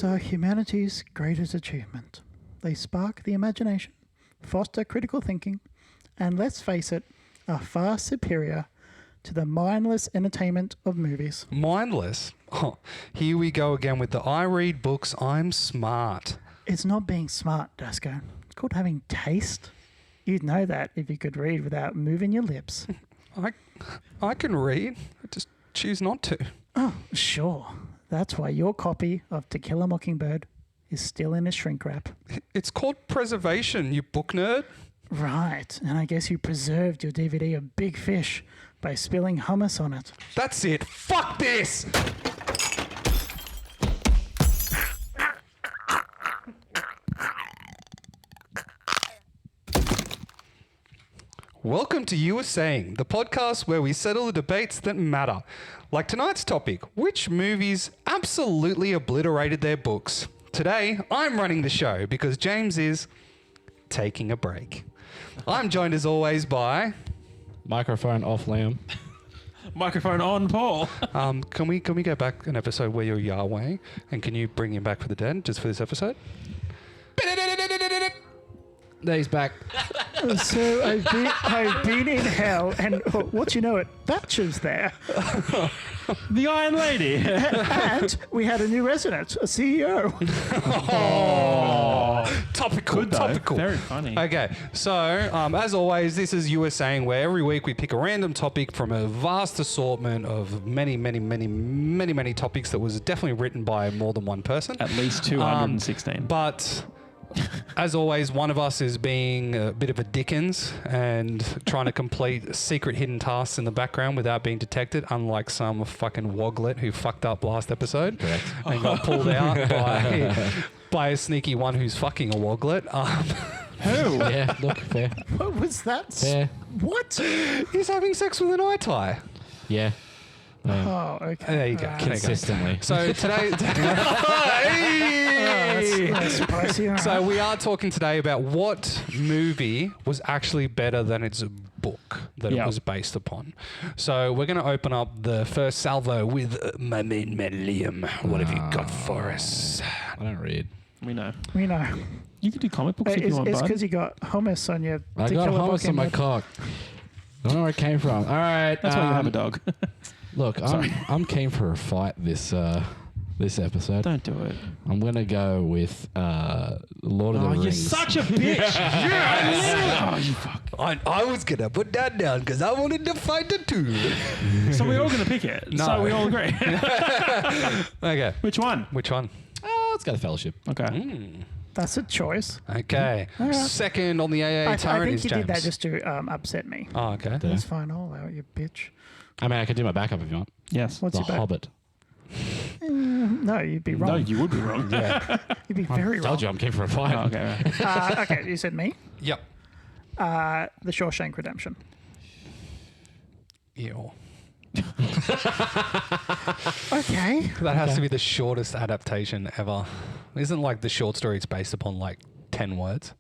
Books are humanity's greatest achievement. They spark the imagination, foster critical thinking, and let's face it, are far superior to the mindless entertainment of movies. Mindless? Oh, here we go again with the I read books, I'm smart. It's not being smart, Dasko. It's called having taste. You'd know that if you could read without moving your lips. I can read, I just choose not to. Oh, sure. That's why your copy of To Kill a Mockingbird is still in a shrink wrap. It's called preservation, you book nerd. Right, and I guess you preserved your DVD of Big Fish by spilling hummus on it. That's it. Fuck this! Welcome to You Were Saying, the podcast where we settle the debates that matter. Like tonight's topic, which movies absolutely obliterated their books? Today, I'm running the show because James is taking a break. I'm joined as always by... Microphone off, Liam. Microphone on, Paul. Can we go back an episode where you're Yahweh, and can you bring him back for the dead just for this episode? There, he's back. So I've been in hell, and what you know it, Thatcher's there. The Iron Lady. And we had a new resident, a CEO. Topical, Good though. topical. Very funny. Okay, so as always, this is You Were Saying, where every week we pick a random topic from a vast assortment of many topics that was definitely written by more than one person. At least 216. But as always, one of us is being a bit of a Dickens and trying to complete secret hidden tasks in the background without being detected, unlike some fucking woglet who fucked up last episode and got pulled out by a sneaky one who's fucking a woglet. Who? Yeah, look, fair. What was that? Fair. What? He's having sex with an eye tie. Yeah. Oh, okay. There you go. There you go. Consistently. So today... That's spicy. All right. So we are talking today about what movie was actually better than its book that it was based upon. So we're going to open up the first salvo with my main man Liam. What have you got for us? I don't read. We know. we know. You can do comic books if you want, It's bud. because you got hummus on your... I To got Kill a hummus on my Mockingbird. cock. I don't know where it came from. All right. That's why you have a dog. Look, I'm keen for a fight this episode. Don't do it. I'm going to go with Lord of the Rings. You're such a bitch. Oh, you fuck. I was going to put that down because I wanted to fight the two. So we're all going to pick it. No. So we all agree. Okay. Which one? Which one? Let's go to Fellowship. Okay. That's a choice. Okay. right. Second on the AA I turn think is you James. did that just to upset me. Oh, okay. Yeah. That's fine. I'll allow it, you bitch. I mean, I could do my backup if you want. Yes. What's The your back? Hobbit. No, you'd be wrong. No, you would be wrong. You'd be very wrong. Told you I'm keen for a fight. Oh, okay. Right. Okay, you said me. Yep. The Shawshank Redemption. Ew. Okay. That has to be the shortest adaptation ever. Isn't like the short story it's based upon like 10 words?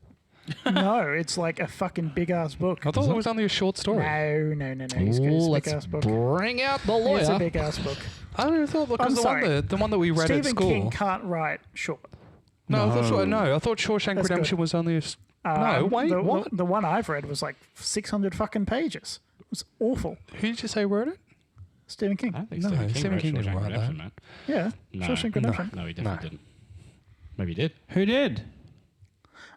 No, it's like a fucking big ass book. I thought it was only a short story. No. He's good. It's a big Let's ass book. bring out the It's a lawyer. big ass book. I don't know, thought I'm because sorry. the one that we read Stephen at school. King can't write short. I thought Shawshank That's Redemption good. was only a... No, wait, the, what? The one I've read was like 600 fucking pages. It was awful. Who did you say wrote it? Stephen King. I don't think No, Stephen Stephen wrote King didn't Shawshank write Redemption, that. man. Yeah. No. Shawshank Redemption. No, he definitely didn't. Maybe he did. Who did?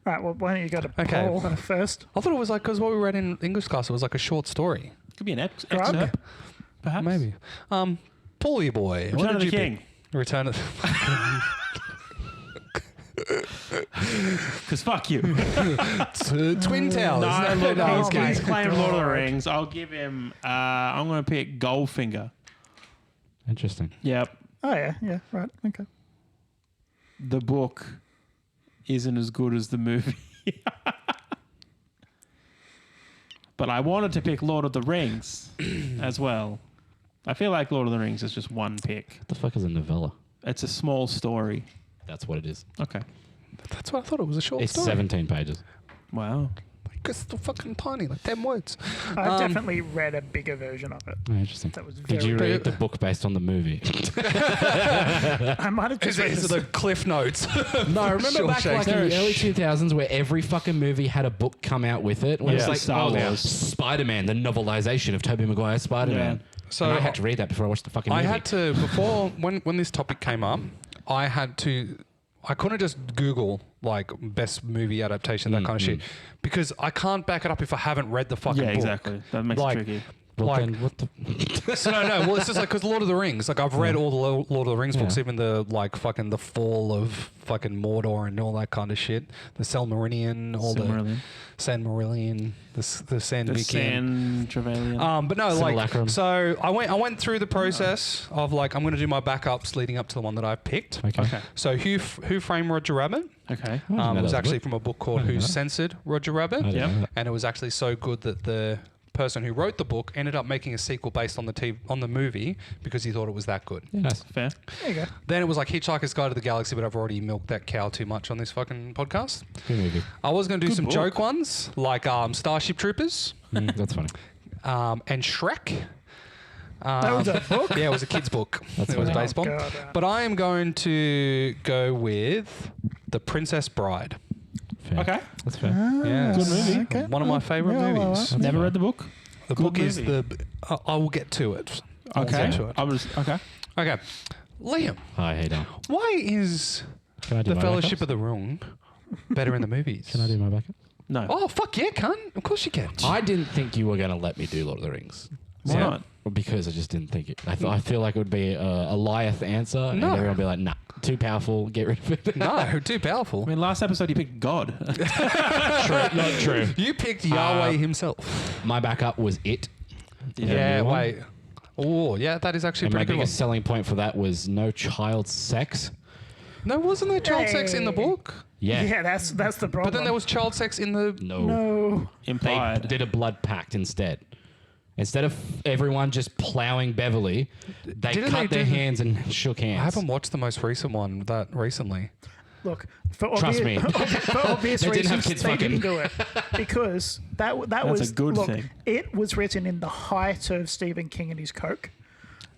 All right, well, why don't you go to Okay. Paul first? I thought it was like, because what we read in English class, it was like a short story. Could be an Grug? excerpt. Perhaps. Maybe. Paulie boy. what Return of did the you King. pick? Return of Because fuck you. Twin Towers. No, look, Oh he's my claimed Lord of the God. Rings. I'll give him, I'm going to pick Goldfinger. Interesting. Yep. Oh, yeah, right. Okay. The book isn't as good as the movie. But I wanted to pick Lord of the Rings as well. I feel like Lord of the Rings is just one pick. What the fuck is a novella? It's a small story. That's what it is. Okay. That's what I thought it was a short It's story. 17 pages. Wow. it's fucking tiny, like 10 words. I've definitely read a bigger version of it. Oh, interesting. That was Did very you read big. the book based on the movie? I might have just read These are the cliff notes. No, remember back like in the Shawshank. early 2000s where every fucking movie had a book come out with it? When Yeah. it's like, Star oh, Wars. Spider-Man, the novelization of Tobey Maguire's Spider-Man. Yeah. So And I had to read that before I watched the fucking movie. I had to, before, when this topic came up, I couldn't just Google like best movie adaptation, that kind of shit, because I can't back it up if I haven't read the fucking Yeah, book. exactly. That makes Like- it tricky. Well, like- then what the... So no, well, it's just like because Lord of the Rings. Like I've read all the Lord of the Rings books, Yeah. even the like fucking the fall of fucking Mordor and all that kind of shit. The Silmarillion, all Silmarillion. the Sandmarillion, the Sandvikian. The San Trevelyan. But no, like, Simulacrum. so I went through the process of like I'm going to do my backups leading up to the one that I picked. Okay. So Who Framed Roger Rabbit? Okay. I didn't know It that was a actually book. from a book called I didn't Who know that. Censored Roger Rabbit, I didn't Yep. know that. and it was actually so good that the person who wrote the book ended up making a sequel based on the movie because he thought it was that good. Yeah, nice. Fair. There you go. Then it was like Hitchhiker's Guide to the Galaxy, but I've already milked that cow too much on this fucking podcast. Good movie. I was going to do Good some book. joke ones like Starship Troopers That's funny. and Shrek. That was a book? Yeah, it was a kid's book. That's it was funny. based on. God, But I am going to go with The Princess Bride. Fair. Okay. That's fair. Yeah, Good movie. Okay. One of my favorite Yeah, well, movies. Never read the book. The Good book is movie. I will get to it. I'll Okay. get to it. I was okay. Okay, Liam, Hi, hey, Dan. why is Can I do The my Fellowship backups? of the Ring better in the movies? Can I do my backup? No. Oh fuck yeah, cunt! Of course you can. I didn't think you were going to let me do Lord of the Rings. Why Yeah. not? Well, because I just didn't think it. I feel like it would be a Goliath answer, and No. everyone would be like, "Nah, too powerful. Get rid of it." No, too powerful. I mean, last episode you picked God. true, not true. You picked Yahweh himself. My backup was it. Yeah, new one. wait. Oh, yeah, that is actually a And my pretty good one. biggest selling point for that was no child sex. No, wasn't there child sex in the Hey. book? Yeah. Yeah, that's the problem. But then there was child sex in the. No. no. They Implied. did a blood pact instead. Instead of everyone just plowing Beverly, they Didn't cut they their do- hands and shook hands. I haven't watched the most recent one that recently. Look, for Trust obvious, me. for obvious They didn't have reasons, kids they fucking. didn't do it because that That's was a good look, thing. It was written in the height of Stephen King and his coke,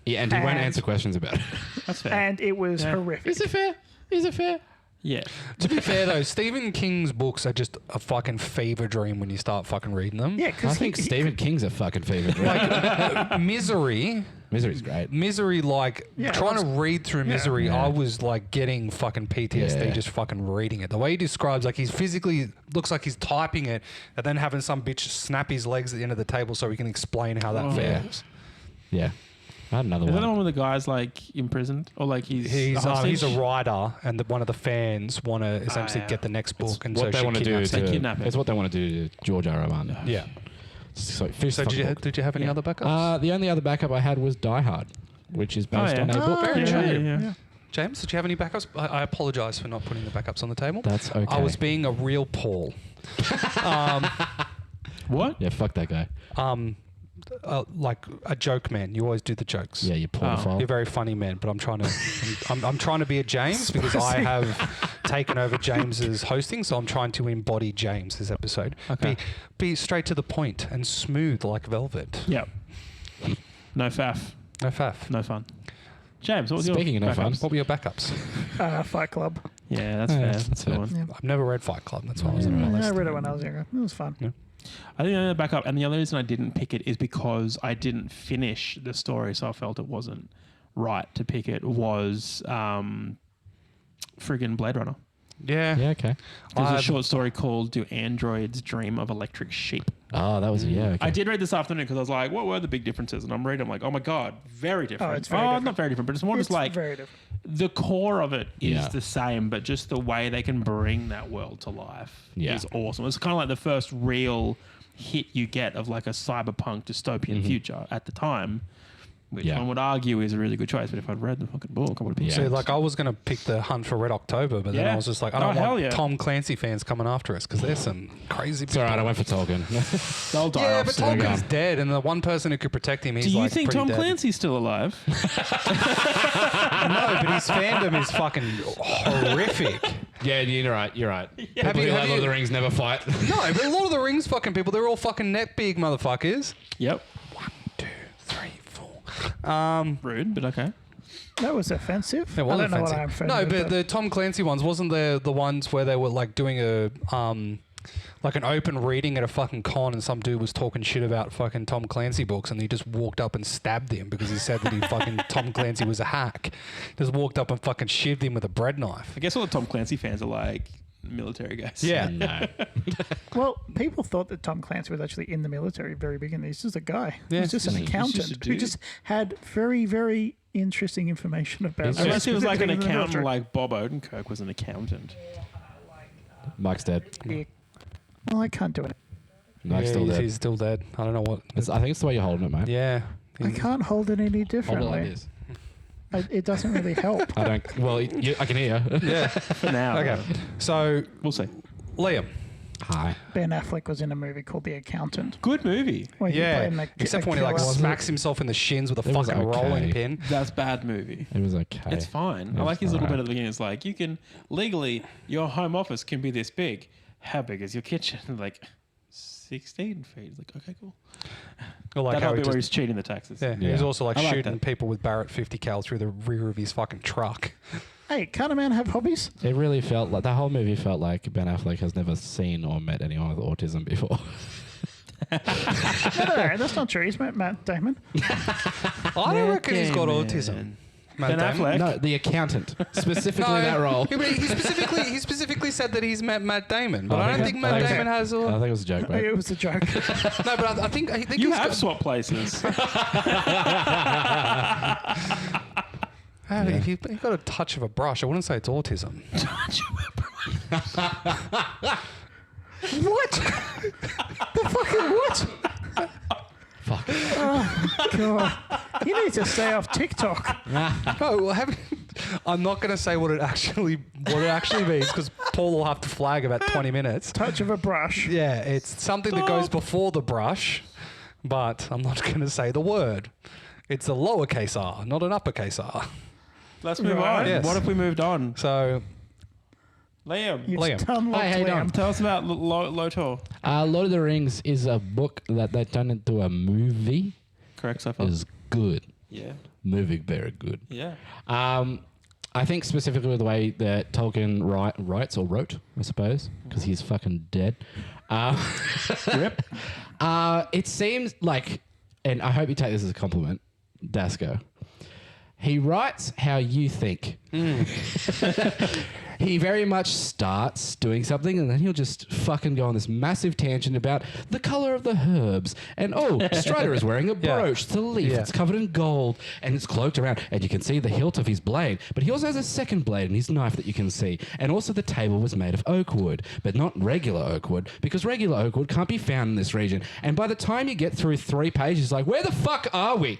Yeah, and he won't And- answer questions about it. That's fair. and it was Yeah. horrific. Is it fair? Is it fair? yeah. To be fair though, Stephen King's books are just a fucking fever dream when you start fucking reading them. Yeah, I because think Stephen King's a fucking favorite. Misery, Misery's great. like Yeah, trying to that's- read through Misery, Yeah. I was like getting fucking PTSD Yeah. just fucking reading it. The way he describes, like he's physically looks like he's typing it, and then having some bitch snap his legs at the end of the table so he can explain how that Oh. feels. Yeah. I had another Is that the one. one with the guy's like imprisoned or like he's He's hostage? a writer, and one of the fans want to essentially yeah. get the next book, and What so they she want to do kidnaps to him. kidnap him. it's what they want to do to George R. R. Martin. Yeah. So, finish So the did you fucking book. did you have any Yeah. other backups? The only other backup I had was Die Hard, which is based yeah. on a book. very yeah, true. yeah. James, did you have any backups? I apologise for not putting the backups on the table. That's okay. I was being a real Paul. What? Yeah, fuck that guy. Like a joke man. You always do the jokes. Yeah, you pornophile. You're a very funny man, but I'm trying to I'm trying to be a James because I have taken over James's hosting, so I'm trying to embody James this episode. Okay. Be straight to the point and smooth like velvet. Yep. No faff. No faff. No fun. James, what was Speaking your of no fun, backups? What were your backups? Fight Club. Yeah, that's Yeah, fair. that's That's a good fair. one. Yeah. I've never read Fight Club. That's why I was on my I list. read it when I was younger. It was fun. Yeah. I think the only backup, and the other reason I didn't pick it is because I didn't finish the story, so I felt it wasn't right to pick it. Was friggin' Blade Runner. Yeah. Yeah, okay. There's a I've- short story called "Do Androids Dream of Electric Sheep?" Oh, that was yeah. Okay. I did read this afternoon because I was like, "What were the big differences?" And I'm reading, I'm like, "Oh my god, very different." it's very different. not very different, but it's more It's just like very different. the core of it is Yeah. the same, but just the way they can bring that world to life Yeah. is awesome. It's kind of like the first real hit you get of like a cyberpunk dystopian future at the time, which Yeah. one would argue is a really good choice. But if I'd read the fucking book, I would have been. Yeah. See, like I was gonna pick the Hunt for Red October, but then Yeah. I was just like, I Oh, don't hell want yeah. Tom Clancy fans coming after us because there's some crazy. It's all right. I went for Tolkien. They'll die Yeah, off but soon. Tolkien's dead, and the one person who could protect him, he's Do you like think pretty Tom dead. Clancy's still alive? No, but his fandom is fucking horrific. Yeah, you're right. You're right. People Have you- who have like Lord of you- the Rings never fight. No, but a lot of the Rings fucking people, they're all fucking neck big motherfuckers. Yep. 1, 2, 3, 4. Rude, but okay. That was offensive. It was I don't know offensive. what I'm offended No, with, but the Tom Clancy ones, wasn't there the ones where they were like doing a like an open reading at a fucking con, and some dude was talking shit about fucking Tom Clancy books, and he just walked up and stabbed him because he said that he fucking Tom Clancy was a hack. Just walked up and fucking shivved him with a bread knife. I guess all the Tom Clancy fans are like military guys. Yeah. No. well, people thought that Tom Clancy was actually in the military very beginning. He's just a guy. Yeah. He's just an He's just a accountant who dude. just had very, very interesting information about. He's the Unless he was like an being in the accountant, military. like Bob Odenkirk was an accountant. Mike's dead. Yeah. Well, I can't do it. Mike's Yeah, still dead. he's still dead. I don't know what. I think it's the way you're holding it, mate. Yeah. I can't hold it any Hold it differently. like this. It doesn't really help. I don't. Well, I can hear. Yeah. For now. Okay. So, We'll see. Liam. Hi. Ben Affleck was in a movie called The Accountant. Good movie. Where he Yeah. played an Except a for when he like killer. smacks himself in the shins with a It was fucking okay. rolling pin. That's bad movie. It was okay. It's fine. It I was like his little bit alright. at the beginning. It's like, you can legally, your home office can be this big. How big is your kitchen? Like 16 feet. Like, okay, cool. Or like That how whole he bit where just, he's cheating the taxes. yeah, Yeah. he's also like I like shooting that. people with Barrett 50 cal through the rear of his fucking truck. Hey, can't a man have hobbies? It really felt like the whole movie felt like Ben Affleck has never seen or met anyone with autism before. No, that's not true. He's met Matt Damon. I don't reckon he's got autism. Matt Ben Damon. Affleck. No, the accountant, specifically that role. Yeah, but he specifically said that he's met Matt Damon, but I don't think Matt I think- Damon has. I think it was a joke, mate. It was a joke. No, but I think You he's have got, swapped places. he's got a touch of a brush. I wouldn't say it's autism. What? The fucking what? Fuck. Oh, God. You need to stay off TikTok. No, well, I'm not going to say what it actually means because Paul will have to flag about 20 minutes. Touch of a brush. Yeah, it's something that goes before the brush, but I'm not going to say the word. It's a lowercase r, not an uppercase r. Let's move Right. on. Yes. What if we moved on? So, Liam, You've Liam. unlocked Hey, how you Liam. doing? tell us about Lotor. Lord of the Rings is a book that they turned into a movie. Correct so far? Is good. Yeah. Movie very good. Yeah. I think specifically with the way that Tolkien writes or wrote, I suppose, because he's fucking dead. Rip. It seems like, and I hope you take this as a compliment, Dasco. He writes how you think. He very much starts doing something and then he'll just fucking go on this massive tangent about the color of the herbs. And Strider is wearing a Yeah. brooch. It's a leaf. Yeah. It's covered in gold and it's cloaked around. And you can see the hilt of his blade. But he also has a second blade in his knife that you can see. And also the table was made of oak wood, but not regular oak wood because regular oak wood can't be found in this region. And by the time you get through 3 pages, like, where the fuck are we?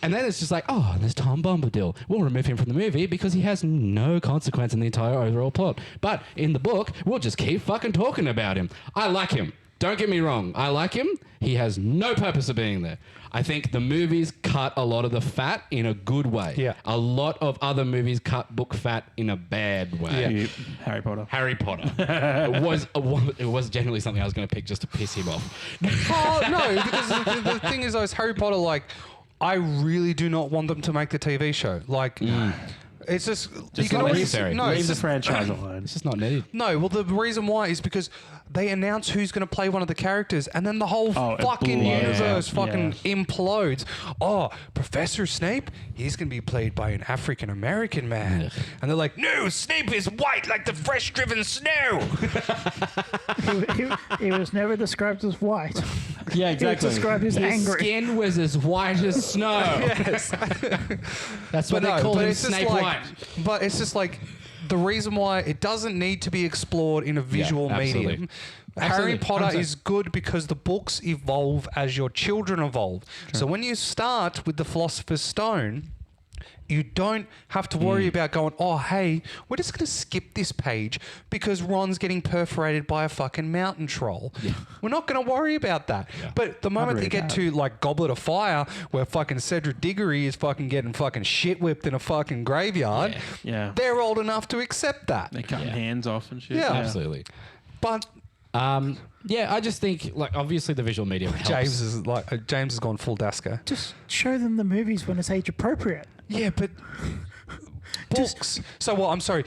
And then it's just like, oh, there's Tom Bombadil. We'll remove him from the movie because he has no consequence in the entire overall plot. But in the book, we'll just keep fucking talking about him. I like him. Don't get me wrong. I like him. He has no purpose of being there. I think the movies cut a lot of the fat in a good way. Yeah. A lot of other movies cut book fat in a bad way. Yeah. Harry Potter. Harry Potter. it was generally something I was going to pick just to piss him off. oh no, because the thing is, though, is Harry Potter. Like, I really do not want them to make the TV show. Like, it's just you can not already necessary. no, Leave it's the just, franchise alone. It's just not needed. no. Well, the reason why is because they announce who's going to play one of the characters, and then the whole Oh, it fucking blows universe up. fucking Yeah. implodes. Oh, Professor Snape, he's going to be played by an African American man, Ugh. and they're like, no, Snape is white like the fresh driven snow. He was never described as white. Yeah, He was exactly. described as His angry. skin was as white as snow. Yes. That's what they call him, it's just Snape like, White. but it's just like the reason why it doesn't need to be explored in a visual absolutely. medium. Harry Absolutely. Potter 100%. is good because the books evolve as your children evolve. So when you start with the Philosopher's Stone, You don't have to worry about going, oh, hey, we're just going to skip this page because Ron's getting perforated by a fucking mountain troll. We're not going to worry about that. But the moment they read get that. to like Goblet of Fire, where fucking Cedric Diggory is fucking getting fucking shit whipped in a fucking graveyard, Yeah. they're old enough to accept that. They're cutting hands off and shit. Yeah. Absolutely. But Yeah, I just think like obviously the visual medium helps. James has gone full Dasker. Just show them the movies when it's age appropriate. Yeah, but books. So what? I'm sorry,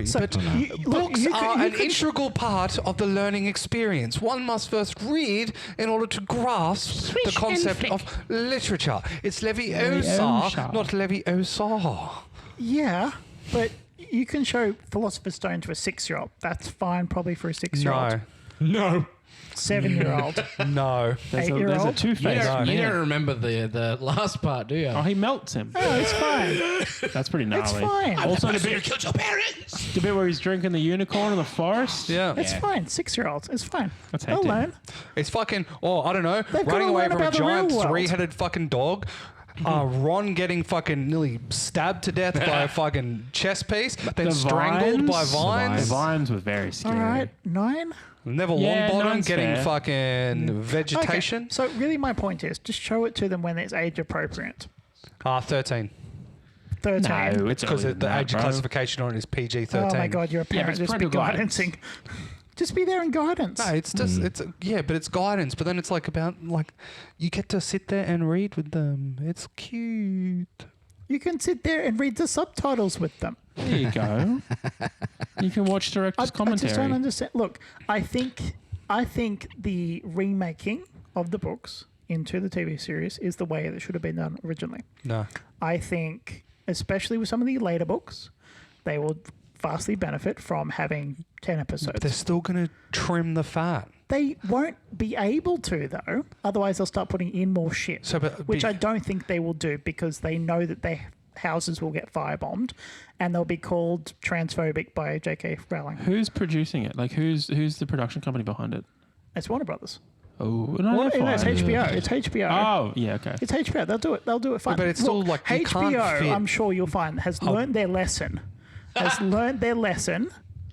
So but look, books you are could- you an could- integral part of the learning experience. One must first read in order to grasp the concept of literature. It's Leviosa, Leviosa. not Leviosa. Yeah, but you can show Philosopher's Stone to a 6-year-old. That's fine, probably for a 6-year-old. No, 7-year-old. no. There's a 8-year-old? two-faced No. You man. don't remember the last part, do you? Oh, he melts him. Oh, it's fine. That's pretty It's gnarly. fine. Also, the bit where he's drinking the unicorn in the forest. Yeah. It's fine. 6-year-olds. It's fine. That's They'll hectic. learn. It's fucking, I don't know, They've running gotta away learn from a about the real giant world. 3-headed fucking dog. Ron getting fucking nearly stabbed to death by a fucking chess piece, then The strangled by The vines. vines were very All scary. right, 9. Neville Yeah, Longbottom nine's getting fair. fucking vegetation. Okay. So really, my point is just show it to them when it's age appropriate. 13. 13. No, it's Because earlier the than that, age bro. classification on it is PG-13. Oh my God, you're a parent. it's just be parental guidance. guidancing. Just be there in guidance. No, it's just but it's guidance. But then it's like about like you get to sit there and read with them. It's cute. You can sit there and read the subtitles with them. There you go. You can watch I director's just don't commentary. understand. Look, I think the remaking of the books into the TV series is the way that should have been done originally. No, I think, especially with some of the later books, they will vastly benefit from having 10 episodes. but they're still gonna trim the fat. They won't be able to, though. Otherwise, they'll start putting in more shit, So, but which I don't think they will do because they know that their houses will get firebombed and they'll be called transphobic by J.K. Rowling. Who's producing it? Like, who's the production company behind it? It's Warner Brothers. Oh, Well, they're no, it's fine. HBO. It's HBO. Oh, yeah, okay. It's HBO. They'll do it. They'll do it fine. but it's still, like, you can't HBO. fit- I'm sure you'll find has learned their lesson. Has learned their lesson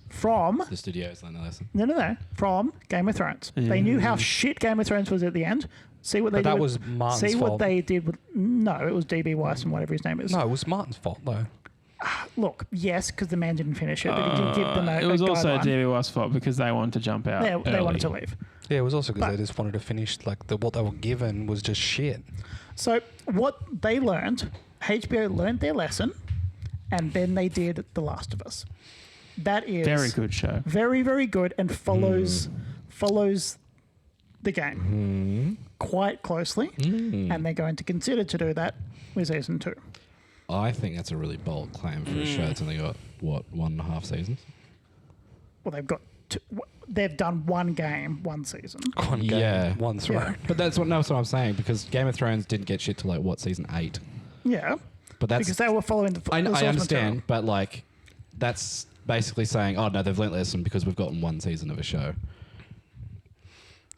from The studio's learned a lesson. no from Game of Thrones. They knew how shit Game of Thrones was at the end. See what they But did. that with- was Martin's See what fault. they did with. No, it was DB Weiss and whatever his name is. No, it was Martin's fault though. Look, yes, because the man didn't finish it, but he did give them a It was also guideline. DB1's fault because they wanted to jump out. They wanted to early. leave. Yeah, it was also because But- they just wanted to finish like what they were given was just shit. So what they learned, HBO learned their lesson, and then they did The Last of Us. That is Very good show. very, very good, and follows the game quite closely, and they're going to consider to do that with season 2. I think that's a really bold claim for a show that's only got what 1.5 seasons. Well, they've done one game, one season. One game, Yeah. one throne. But that's what I'm saying because Game of Thrones didn't get shit till like what season 8. Yeah, But that's because they were following the. I the source understand, material. but like that's basically saying, oh no, they've learnt lesson because we've gotten one season of a show.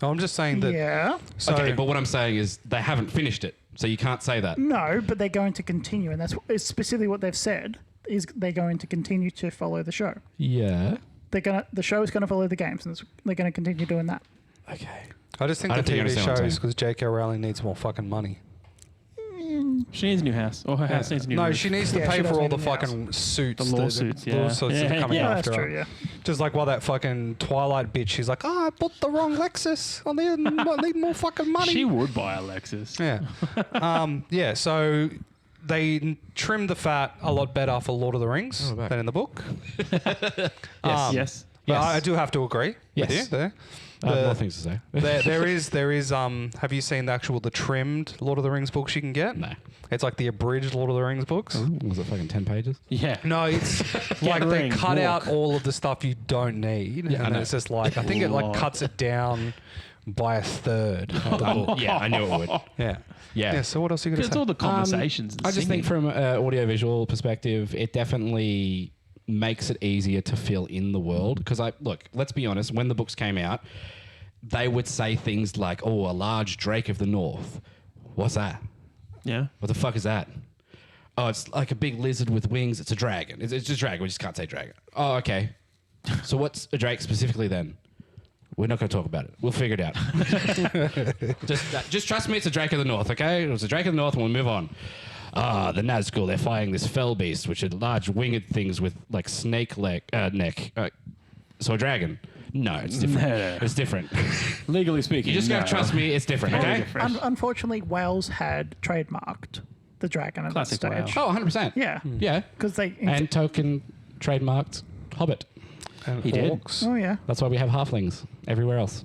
No, I'm just saying that. Yeah, So, Okay, but what I'm saying is they haven't finished it, so you can't say that. no, but they're going to continue, and that's it's specifically what they've said. Is they're going to continue to follow the show. Yeah. The show is going to follow the games, and they're going to continue doing that. Okay. I just think I the don't think you TV understand what I'm shows saying. because J.K. Rowling needs more fucking money. She needs a new house. Or her house needs a new No, roof. she needs to Yeah, pay she for does all need the a new house. fucking suits. The lawsuits, yeah. Lawsuits that Yeah, are coming yeah. after That's her. true. Yeah. Just like while that fucking Twilight bitch, she's like, I bought the wrong Lexus. I need more fucking money. She would buy a Lexus. Yeah. Yeah, so they trimmed the fat a lot better for Lord of the Rings Oh, we're back. than in the book. Yes. Yes. But Yes. I do have to agree with you Yes. there. I have The- more things to say. there is have you seen the trimmed Lord of the Rings books you can get? No. It's like the abridged Lord of the Rings books. Was it fucking 10 pages? Yeah. No, it's like they ring, cut walk. out all of the stuff you don't need, Yeah, I and know. it's just like I think it like Lord. cuts it down by a third of the book. Yeah, I knew it would. Yeah. Yeah. Yeah. So what else are you gonna It's say? all the conversations. and I just think singing. from an audiovisual perspective, it definitely makes it easier to fill in the world. Because let's be honest, when the books came out, they would say things like, oh, a large drake of the north. What's that? Yeah. What the fuck is that? Oh, it's like a big lizard with wings. It's a dragon. It's just dragon. We just can't say dragon. Oh, okay. So what's a drake specifically then? We're not going to talk about it. We'll figure it out. just trust me, it's a Drake of the North, okay? It was a Drake of the North, and we'll move on. The Nazgul, they're fighting this fell beast, which are large winged things with like snake neck. So a dragon. No, it's different. No. It's different. Legally speaking, You just got to trust me, it's different, Totally okay? different. Unfortunately, Wales had trademarked the dragon at Classic that stage. Oh, 100%. Yeah. Yeah. Because they. And Tolkien trademarked Hobbit. And He did. orcs. Oh, yeah. That's why we have halflings everywhere else.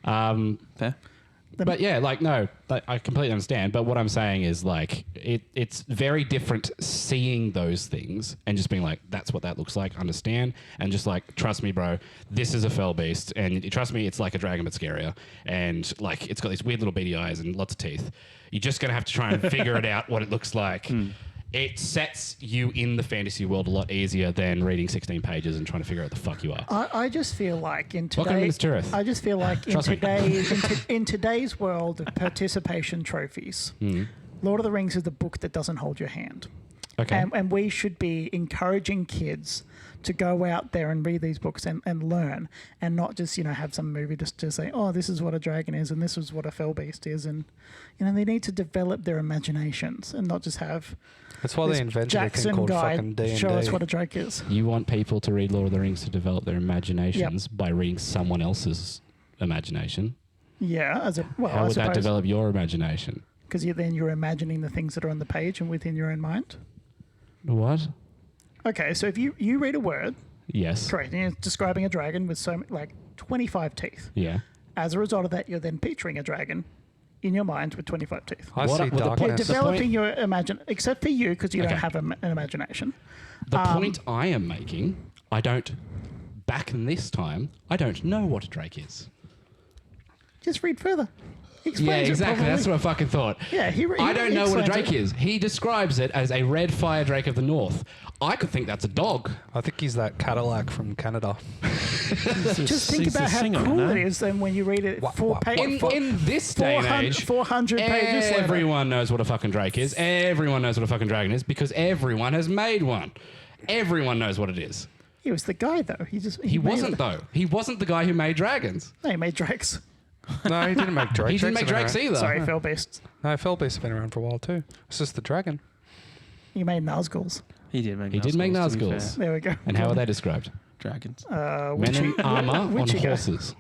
Fair. But yeah, like, no, I completely understand. But what I'm saying is, like, it's very different seeing those things and just being like, that's what that looks like, understand. And just like, trust me, bro, this is a fell beast. And trust me, it's like a dragon, but scarier. And like, it's got these weird little beady eyes and lots of teeth. You're just going to have to try and figure it out what it looks like. It sets you in the fantasy world a lot easier than reading 16 pages and trying to figure out the fuck you are. I just feel like in Welcome to today, Minas Tirith. I just feel like in Trust me. in today's world of participation trophies, Lord of the Rings is the book that doesn't hold your hand. Okay. And we should be encouraging kids to go out there and read these books and learn, and not just, have some movie just to say, oh, this is what a dragon is and this is what a fell beast is. And, they need to develop their imaginations and not just have That's why this they invented a Jackson thing called guide fucking D&D. show us what a drake is. You want people to read Lord of the Rings to develop their imaginations by reading someone else's imagination. Yeah, How I would that suppose, develop your imagination? because then you're imagining the things that are on the page and within your own mind. What? Okay, so if you read a word, Yes. correct, and you're describing a dragon with 25 teeth. Yeah. As a result of that, you're then picturing a dragon in your mind with 25 teeth. I What- see well, the You're point- darkness. developing your except for you, because you Okay. don't have an imagination. The point I am making, back in this time, I don't know what a drake is. Just read further. He Yeah, explains it exactly. probably. That's what I fucking thought. Yeah, I don't know what a explains drake it. is. He describes it as a red fire drake of the north. I could think that's a dog. I think he's that Cadillac from Canada. Just think He's about a how singer, cool no? it is then when you read it What- 4 what- pages. In this day and 400 age, 400 pages later. everyone knows what a fucking drake is. Everyone knows what a fucking dragon is because everyone has made one. Everyone knows what it is. He was the guy, though. He He made wasn't, it. though. He wasn't the guy who made dragons. No, he made drakes. No, he didn't make Drake. He didn't make Drake's drakes been around. either. Sorry, fell beasts. No, Felbeast's been around for a while too. It's just the dragon. He made Nazguls. He did make. He did make to be Nazguls. fair. There we go. And how are they described? Dragons. Men Witchy. in armor on Witchy guy. horses.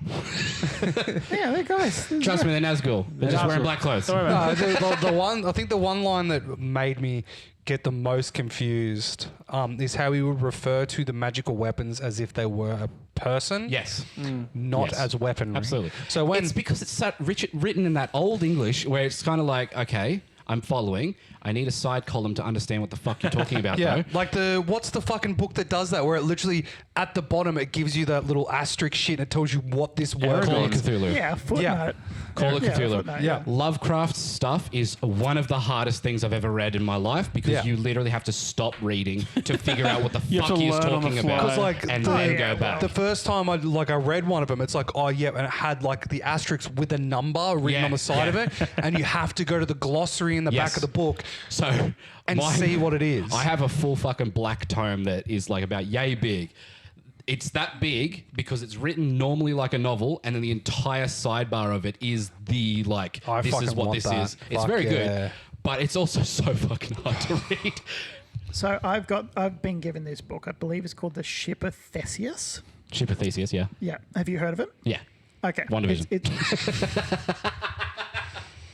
Yeah, they're guys. Trust me, they're Nazgul. They're just wearing black clothes. Sorry about No, the one. I think the one line that made me get the most confused is how he would refer to the magical weapons as if they were a person. Yes. Not Yes. as weaponry. Absolutely. So when It's because it's written in that old English where it's kind of like, okay, I'm following. I need a side column to understand what the fuck you're talking about, yeah, though. like what's the fucking book that does that? Where it literally at the bottom it gives you that little asterisk shit and it tells you what this word Call of means. Cthulhu. Yeah, footnote. Call of Yeah, Cthulhu. footnote, Yeah. Lovecraft's stuff is one of the hardest things I've ever read in my life because Yeah. you literally have to stop reading to figure out what the You have fuck to he's learn on the talking fly. about 'Cause, like, and the- then yeah, go back. The first time I read one of them, it's like, oh yeah, and it had like the asterisk with a number written Yeah, on the side yeah. of it, and you have to go to the glossary in the Yes. back of the book So and see what it is. I have a full fucking black tome that is like about yay big. It's that big because it's written normally like a novel, and then the entire sidebar of it is the like. I this is fucking what want this that. is. It's Fuck very yeah. good, but it's also so fucking hard to read. So I've been given this book. I believe it's called The Ship of Theseus. Ship of Theseus, yeah, Yeah. Have you heard of it? yeah. Okay. WandaVision.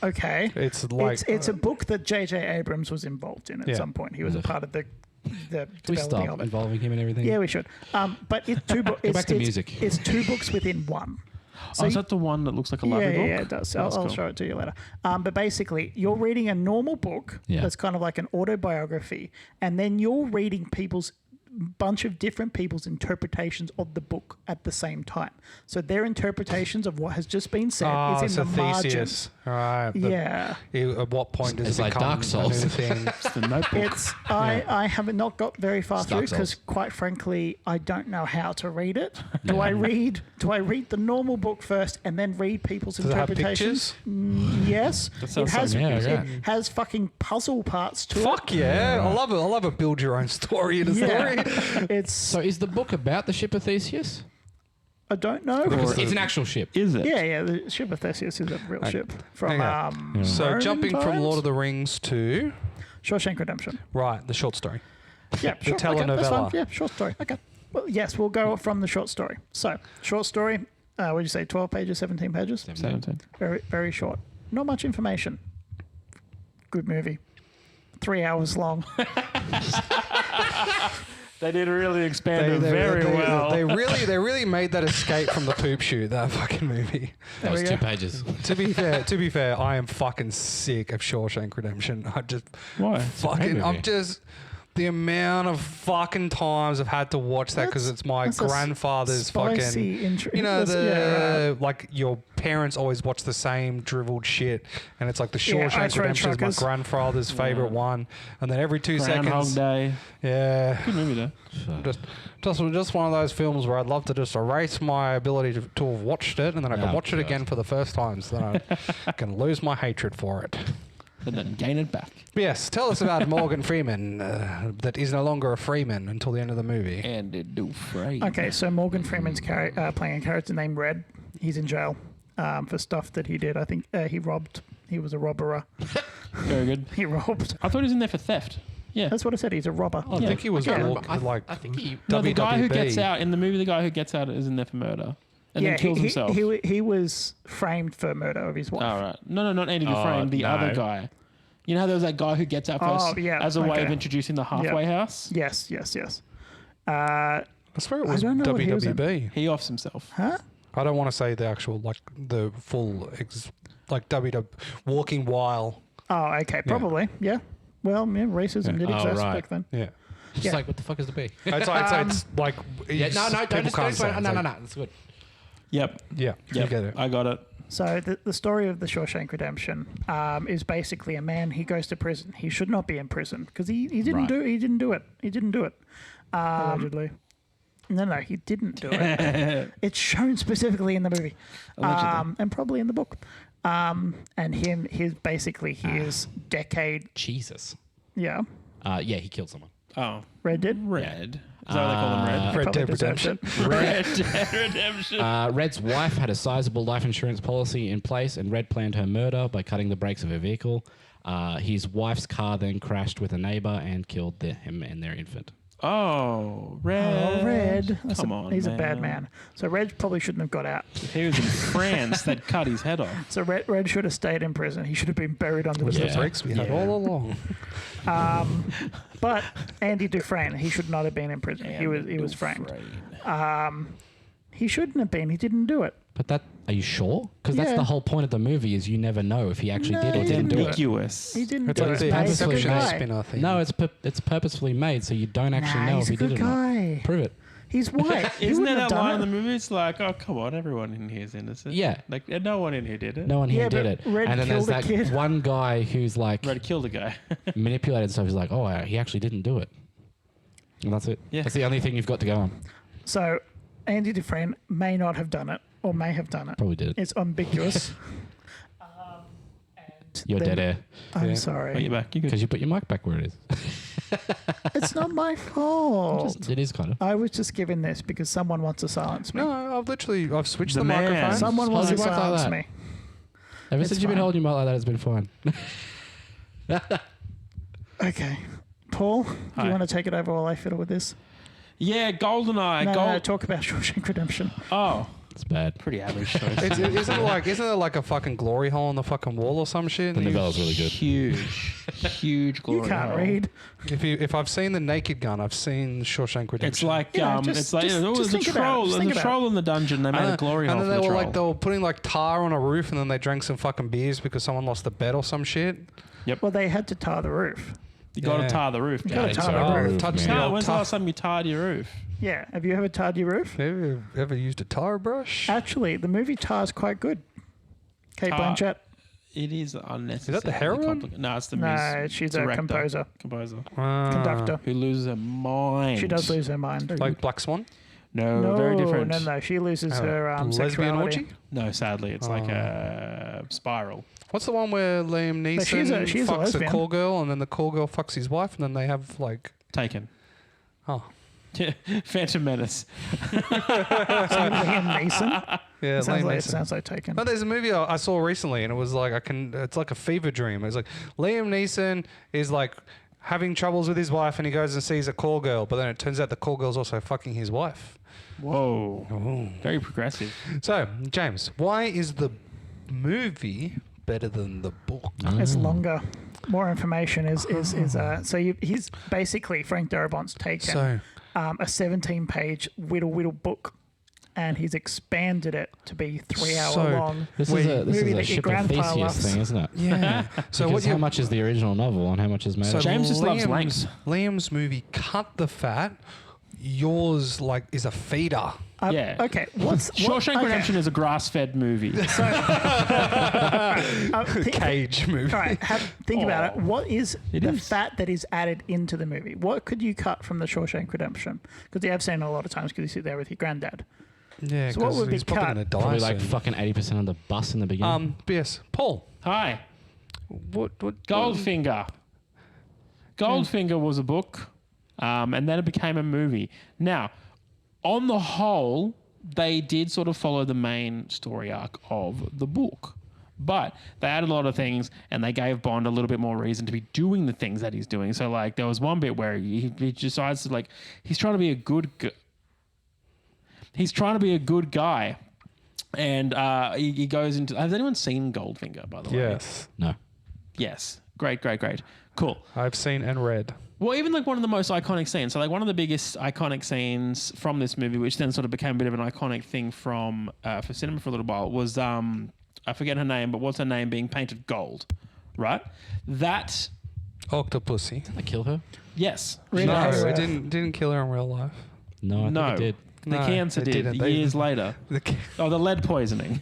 Okay. It's like It's a book that J.J. Abrams was involved in at Yeah. some point. He was a part of the Can we developing stop of it. involving him and everything? Yeah, we should. But it's two books. back to music. It's 2 books within one. Oh, is that the one that looks like a Yeah, library book? yeah, it does. That's I'll cool. show it to you later. But basically, you're reading a normal book Yeah. that's kind of like an autobiography, and then you're reading people's bunch of different people's interpretations of the book at the same time. So their interpretations of what has just been said Oh, is in it's the a margins. Theseus. Right. Yeah. At what point does It's it like become Dark Souls. a new thing? It's the Notebook. It's I haven't not got very far It's through Dark because Souls. quite frankly I don't know how to read it. Do I read the normal book first and then read people's Does it have interpretations? pictures? Yes. That It sounds has like- Yeah, it has fucking puzzle parts to Fuck yeah. I love it. I love a build your own story in a it. Yeah. story. It's So is the book about the ship of Theseus? I don't know. It's an actual ship. Is it? Yeah, the ship of Theseus is a real ship from Okay. So Roman jumping from times? Lord of the Rings to Shawshank Redemption. right, the short story. Yeah, The sure. Okay, that's fine. telenovela. Yeah, short story. Okay. Well, yes, we'll go from the short story. So, short story. What did you say? 12 pages, 17 pages. 17. Very, very short. Not much information. Good movie. 3 hours long. They did really expand it very well. They really made that escape from the poop shoot. That fucking movie. That was we 2 go. pages. To be fair, I am fucking sick of Shawshank Redemption. I just Why? fucking. I'm movie. just the amount of fucking times I've had to watch that because it's my That's a grandfather's fucking. spicy intro. You know That's- right. like your parents always watch the same dribbled shit, and it's like the Yeah, Shawshank Ice Road Redemption is my Truckers. grandfather's favorite one, and then every 2 Groundhog seconds, Day. yeah, Good movie though. just one of those films where I'd love to just erase my ability to have watched it, and then I can Oh, watch it God. again for the first time, so then I can lose my hatred for it. And then gain it back. Yes, tell us about Morgan Freeman that is no longer a Freeman until the end of the movie. And it do frame. Okay, so Morgan Freeman's playing a character named Red. He's in jail for stuff that he did. I think he robbed. He was a robber. Very good. He robbed. I thought he was in there for theft. Yeah. That's what I said. He's a robber. I think he was Yeah. I think he. No, the guy who WWB. gets out in the movie, the guy who gets out is in there for murder and then kills himself. He was framed for murder of his wife. All right. No, not Andy Dufresne. The no. other guy. You know how there was that guy who gets out Oh, first yeah, as a way of okay. introducing the halfway house? Yes. I swear it was don't know what he was in. WWB. He offs himself. Huh? I don't want to say the actual the full like WW Walking While. Oh, okay. Probably. Yeah. Well, yeah, racism did Oh, exist right. back then. Yeah, Just Yeah. like, what the fuck is the B? it's like Yeah, no, people don't just can't explain. say it. No, It's no, like- no. It's good. Yep. Yeah, you Yep. get it. I got it. So the story of the Shawshank Redemption is basically a man. He goes to prison. He should not be in prison because he didn't Right. do he didn't do it. He didn't do it. Allegedly. No, he didn't do it. It's shown specifically in the movie, Allegedly. and probably in the book. And his decade. Jesus. Yeah, Yeah, he killed someone. Oh. Red did. Red. Is that what they call him? Red? Red Probably Dead deserved Redemption. it. Red Dead Redemption. Red's wife had a sizable life insurance policy in place, and Red planned her murder by cutting the brakes of her vehicle. His wife's car then crashed with a neighbor and killed him and their infant. Oh, Red. Oh, Red. That's Come on, he's a bad man. So Red probably shouldn't have got out. If he was in France, they'd cut his head off. So Red should have stayed in prison. He should have been buried under the The prison. breaks we had Yeah. all along. But Andy Dufresne, he should not have been in prison. He was framed. He shouldn't have been. He didn't do it. But are you sure? Because that's Yeah. the whole point of the movie is you never know if he actually No, did or he didn't do it. Ambiguous. He didn't It's do like it. the mate. He's a good Inception guy. spin-off thing. No, it's purposefully made so you don't actually know he's if a he good did or not. guy. Prove it. He's white. He Isn't there wouldn't have that line in done the it. movie? It's like, oh, come on, everyone in here is innocent. Yeah. Like, no one in here did it. No one here Yeah, did but it. Red And then there's killed a that kid. one guy who's like Red killed a guy. manipulated stuff. He's like, oh, he actually didn't do it. And that's it. Yeah. That's the only thing you've got to go on. So Andy Dufresne may not have done it or may have done it. Probably did it. It's ambiguous. You're dead air. I'm Yeah. sorry. Put you back. You Because good. you put your mic back where it is. It's not my fault. It is kind of. I was just given this because someone wants to silence me. No, I've switched The the, man. microphone. Someone wants to Hold your mic like silence that. me. Ever It's since you've been fine. holding your mic like that, it's been fine. Okay. Paul, do Hi. you want to take it over while I fiddle with this? Yeah, GoldenEye. No, talk about Shawshank Redemption. Oh, It's bad. pretty average choice. Isn't it like a fucking glory hole in the fucking wall or some shit? The And novella's really good. Huge glory You can't hole. read. if I've seen the Naked Gun, I've seen Shawshank Redemption. It's like Yeah, it's like just there's a think about it. troll. Just There's think a about troll in the dungeon. They made a glory hole and for then the troll. they were putting like tar on a roof, and then they drank some fucking beers because someone lost a bet or some shit. Well, they had to tar the roof. You got to Yeah. tar the roof. You gotta Jay. tar the roof. touch the No, old when's the tar- last time you tarred your roof? Yeah. Have you ever tarred your roof? Have you ever used a tar brush? Actually, the movie Tar's quite good. Kate Tar- Blanchett. It is unnecessary. heroine? No, it's the No, she's a composer, Composer. conductor. Who loses her mind. She does lose her mind. Like Black Swan? No, no, very different. No. She loses her Lesbian sexuality. orgy? No, sadly, it's like a spiral. What's the one where Liam But she's Neeson a fucks a lesbian. call girl and then the call girl fucks his wife and then they have like... Taken. Oh. Phantom Menace. Liam Neeson. Yeah, Sounds Liam like, it Neeson. sounds like Taken. No, there's a movie I saw recently, and it was like it's like a fever dream. It's like Liam Neeson is like having troubles with his wife, and he goes and sees a call girl, but then it turns out the call girl's also fucking his wife. Whoa. Ooh. Very progressive. So, James, why is the movie better than the book? It's longer. More information is he's basically Frank Darabont's taken So, a 17-page whittle book, and he's expanded it to be 3 hour So, long. This movie is a that your Ship of grandpa Theseus loves. thing, isn't it? yeah. So Because what how much is the original novel and how much is made So of it? James just loves Liam's- length. Liam's movie cut the fat. Yours like is a feeder. Yeah. Okay. Shawshank Redemption is a grass-fed movie. Cage movie. All right. Think about it. What is It the is. fat that is added into the movie? What could you cut from the Shawshank Redemption? Because you have seen it a lot of times because you sit there with your granddad. Yeah, So what because would be he's probably cut? going to die Probably like soon. fucking 80% of the bus in the beginning. Yes, Paul. Hi. What? Goldfinger. Goldfinger was a book, and then it became a movie. Now, on the whole, they did sort of follow the main story arc of the book. But they added a lot of things, and they gave Bond a little bit more reason to be doing the things that he's doing. So, like, there was one bit where he decides to, like, he's trying to be a good guy. And he goes into... Has anyone seen Goldfinger, by the way? Yes, No. Yes. Great. Cool. I've seen and read. Well, even like one of the most iconic scenes. So like one of the biggest iconic scenes from this movie, which then sort of became a bit of an iconic thing from for cinema for a little while, was I forget her name, but what's her name being painted gold, right? That Octopussy. I kill her? yes, Really? No, Nice. it didn't kill her in real life. No, I think no, it did. the No, cancer they did didn't. They- years later. The Oh, the lead poisoning.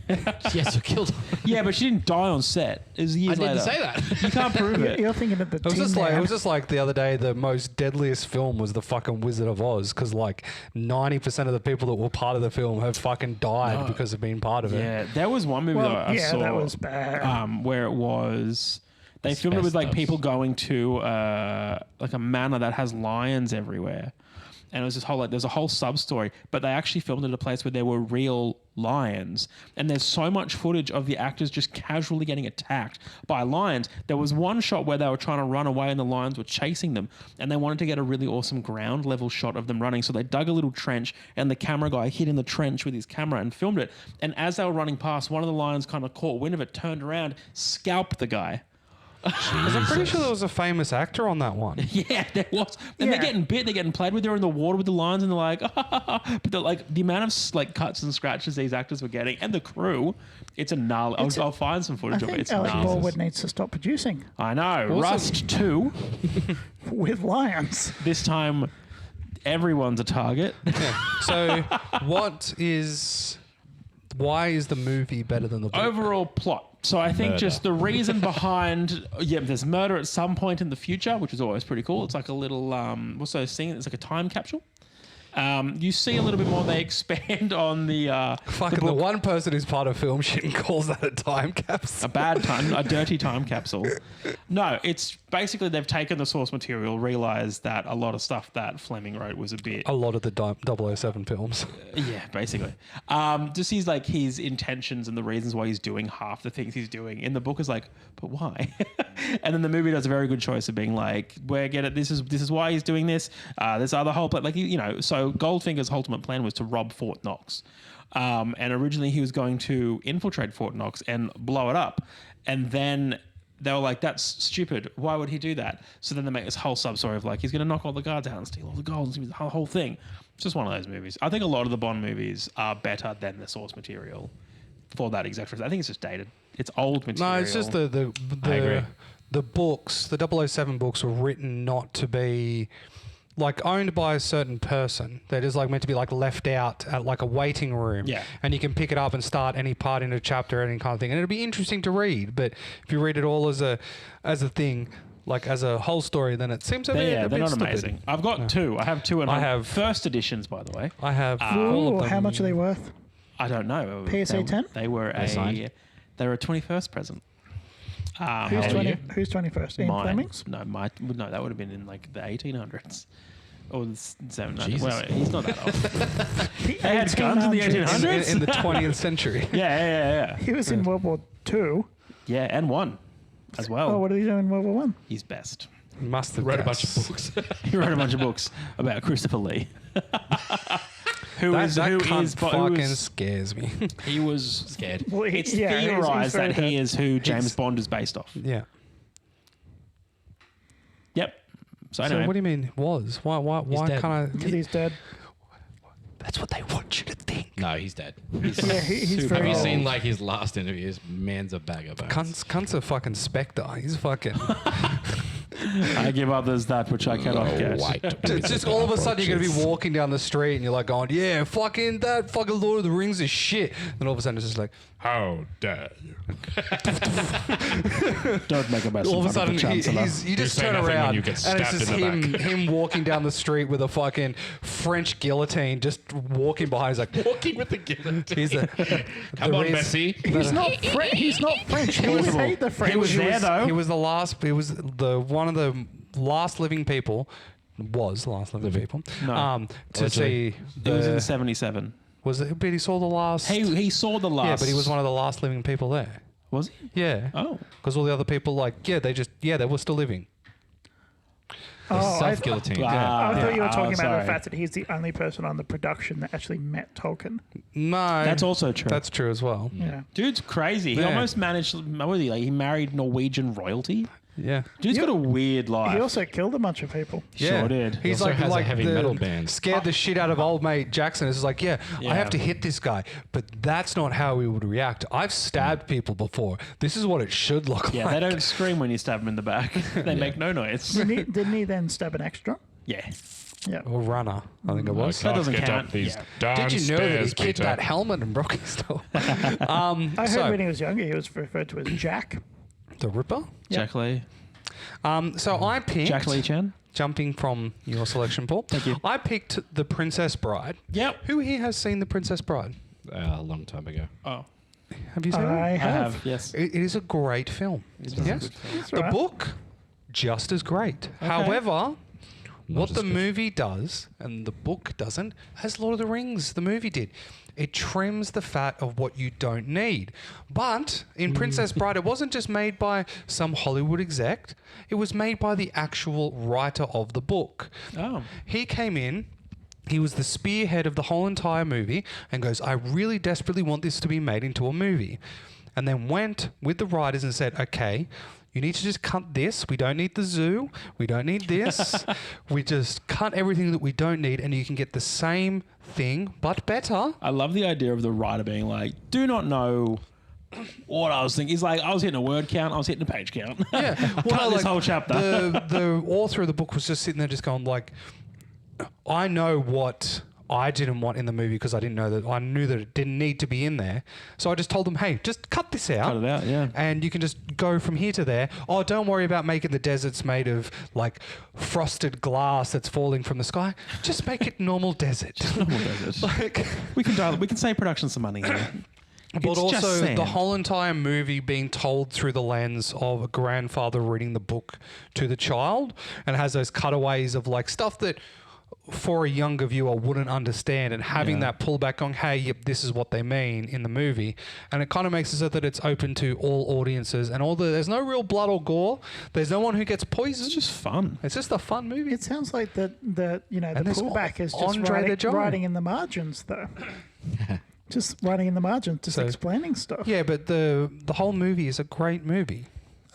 Yes, I killed her. Yeah, but she didn't die on set. It was years I didn't later. say that. You can't prove it. You're thinking of the It was Tin just like Man. it was just like the other day. The most deadliest film was the fucking Wizard of Oz because like 90% of the people that were part of the film have fucking died because of being part of it. Yeah, there was one movie Well, that I yeah, saw. that was bad. Where it was they filmed it with like Asbestos. people going to like a manor that has lions everywhere, and it was this whole like there's a whole sub story, but they actually filmed it at a place where there were real lions, and there's so much footage of the actors just casually getting attacked by lions. There was one shot where they were trying to run away and the lions were chasing them, and they wanted to get a really awesome ground level shot of them running, so they dug a little trench and the camera guy hid in the trench with his camera and filmed it, and as they were running past, one of the lions kind of caught wind of it, turned around, scalped the guy. I'm pretty sure there was a famous actor on that one. Yeah, there was. And Yeah. they're getting bit, they're getting played with, they're in the water with the lions, and they're like, but they're like the amount of like cuts and scratches these actors were getting, and the crew, it's a gnarly. I'll find some I footage of it. think It's Alec gnarly. Baldwin needs to stop producing I know. Was it- Rust 2. with lions. This time, everyone's a target. So why is the movie better than the book? Overall plot. So I think just the reason behind there's murder at some point in the future, which is always pretty cool. It's like a little what's those things? It's like a time capsule. You see a little bit more. They expand on the Fucking the one person who's part of film shit and calls that a time capsule. a dirty time capsule. No, it's basically they've taken the source material, realized that a lot of stuff that Fleming wrote was a bit A lot of the 007 films. yeah, basically. Just his intentions and the reasons why he's doing half the things he's doing. In the book is like, but why? And then the movie does a very good choice of being like, we're get it. This is why he's doing this. This other whole plan, like so Goldfinger's ultimate plan was to rob Fort Knox, and originally he was going to infiltrate Fort Knox and blow it up, and then they were like, that's stupid. Why would he do that? So then they make this whole sub story of like, he's going to knock all the guards out and steal all the gold. And the whole thing. It's just one of those movies. I think a lot of the Bond movies are better than the source material for that exact reason. I think it's just dated. It's old material. No, it's just the I agree. the books, the 007 books, were written not to be like owned by a certain person. They're just like meant to be like left out at like a waiting room. Yeah. And you can pick it up and start any part in a chapter, any kind of thing. And it'll be interesting to read. But if you read it all as a thing, like as a whole story, then it seems a bit they're not stupid. amazing. I've got two. I have two at I home. have- First editions, by the way. I have all Ooh, of them. how much are they worth? I don't know. PSA 10? They were signed? they were a 21st present. Who's old are 20? you? Who's 21st? Ian Mine. Fleming's? No, no, that would have been in like the 1800s. Or the 700s. Jesus. Well, he's not that old. The They had guns in the 1800s. in the 20th century. yeah. He was in World War II. Yeah, and one as well. Oh, what did he do in World War One? He's best. Must have Wrote a bunch of guessed. books. He wrote a bunch of books about Christopher Lee. That who cunt is fucking scares me. he was Scared. Well, It's he's theorized very that he hurt. is who James Bond is based off. Yeah. Yep. So So anyway, what do you mean was? Why dead. can't Because I? he's dead. That's what they want you to think. No, he's dead. Yeah, he's Super very Have you old. seen like his last interviews? Man's a bag of bones. Cunt's a fucking spectre. He's fucking. I give others that which I cannot get. It's just all of a sudden you're gonna be walking down the street and you're like going, yeah, fucking that fucking Lord of the Rings is shit. Then all of a sudden it's just like, how dare you? Don't make a mess. All of in a front sudden the Chancellor. you just say turn nothing when around you get and it's stabbed just in the him walking down the street with a fucking French guillotine, just walking behind. He's like, Walking with the guillotine. he's a, Come the on, Riz- Bessie. He's not He's not French. He would hate the French. He was there though. He was the last. He was the one of the last living people. Was the last living people. No. To see. It was in the- 77. Was it? But he saw the last. He saw the last. yeah, but he was one of the last living people there. Was he? Yeah. Oh. Because all the other people, like, they were still living. Oh, I Self-guillotine. Ah, thought you were oh, talking about sorry. the fact that he's the only person on the production that actually met Tolkien. No, That's also true. That's true as well. Yeah. Dude's crazy. He Yeah. almost managed. What was he like? He married Norwegian royalty. Yeah. Dude's got a weird life. He also killed a bunch of people. Yeah. Sure did. He's also like, has a like heavy the, metal band. Scared the shit out of old mate Jackson. It's like, I have to hit this guy, but that's not how he would react. I've stabbed people before. This is what it should look Yeah, like. they don't scream when you stab them in the back. They make no noise. Didn't he then stab an extra? Yeah. Yeah. Or runner, I think it was. That doesn't Get count. up these Did you know that he downstairs, kicked Peter. that helmet and broke his toe? I heard so, when he was younger, he was referred to as Jack. the Ripper? Jack Lee. So I picked... Jack Lee Chan. Jumping from your selection, Paul. Thank you. I picked The Princess Bride. Yep. Who here has seen The Princess Bride? A long time ago. Oh, Have you seen I it? I have. have. Yes. It is a great film. Yes. That's The right. book, just as great. However, what as the good. movie does and the book doesn't, as Lord of the Rings, the movie did, it trims the fat of what you don't need. But in Princess Bride, it wasn't just made by some Hollywood exec. It was made by the actual writer of the book. Oh. He came in. He was the spearhead of the whole entire movie and goes, I really desperately want this to be made into a movie. And then went with the writers and said, okay, you need to just cut this. We don't need the zoo. We don't need this. We just cut everything that we don't need and you can get the same thing, but better. I love the idea of the writer being like, do not know what I was thinking. He's like, I was hitting a word count. I was hitting a page count. Yeah. Cut this whole chapter. The author of the book was just sitting there just going like, I know what I didn't want in the movie because I knew that it didn't need to be in there. So I just told them, hey, just cut this out. Cut it out, yeah. And you can just go from here to there. Oh, don't worry about making the deserts made of like frosted glass that's falling from the sky. Just make it normal desert. Normal desert. Like, we can save production some money here. but It's just also sand. the whole entire movie being told through the lens of a grandfather reading the book to the child, and it has those cutaways of like stuff that for a younger viewer wouldn't understand, and having that pullback on, hey, yep, this is what they mean in the movie, and it kind of makes it so that it's open to all audiences and there's no real blood or gore. There's no one who gets poisoned. It's just fun. It's just a fun movie. It sounds like the And there's pullback is just Andre the Giant. writing in the margins, though. Just writing in the margins, just So- explaining stuff. yeah, but the whole movie is a great movie.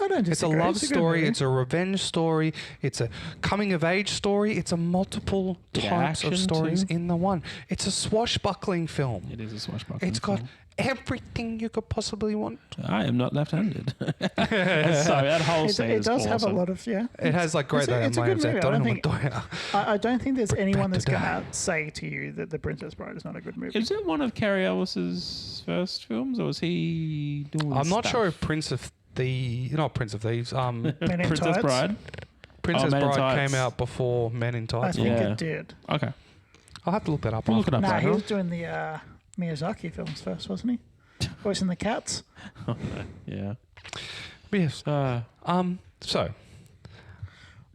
I don't It's a disagree. love good story. movie. It's a revenge story. It's a coming of age story. It's a multiple Bit of types of action stories too. in the one. It's a swashbuckling film. It is a swashbuckling. It's got film. everything you could possibly want. I am not left-handed. Sorry, that whole scene It is does have a awesome. lot of It has like great It's a good movie. Montoya. I don't think there's anyone that's to going to say to you that The Princess Bride is not a good movie. Is it one of Carrie Ellis's first films, or was he doing I'm not stuff? sure if Prince of Thieves, Men in Princess Tights? Bride? Princess Men in Bride Tights. came out before Men in I Tights. think Yeah. it did. Okay. I'll have to look that up. We'll look it up Nah, he later. was doing the Miyazaki films first, wasn't he? Voicing the cats. Yeah. Yes. So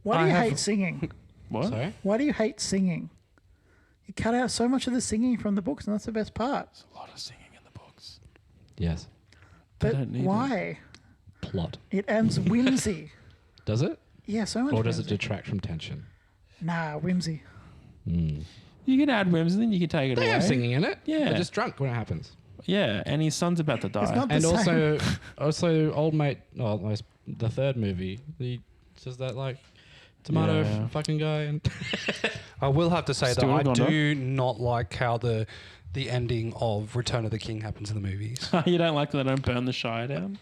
Why do I you have- hate singing? What? Sorry? Why do you hate singing? You cut out so much of the singing from the books, and that's the best part. A lot of singing in the books. Yes. But don't need it. why? Plot. It adds whimsy. Does it? Yeah, so much Or does it whimsy. detract from tension? Nah, whimsy. You can add whims and then you can take it They away. have singing in it. Yeah. They're just drunk when it happens. Yeah, and his son's about to die. It's not the And same. also, old mate. Oh, the third movie. He says that like tomato Yeah. fucking guy, and I will have to say that Stuart I Gordon. do not like how the ending of Return of the King happens in the movies. You don't like that they don't burn the Shire down?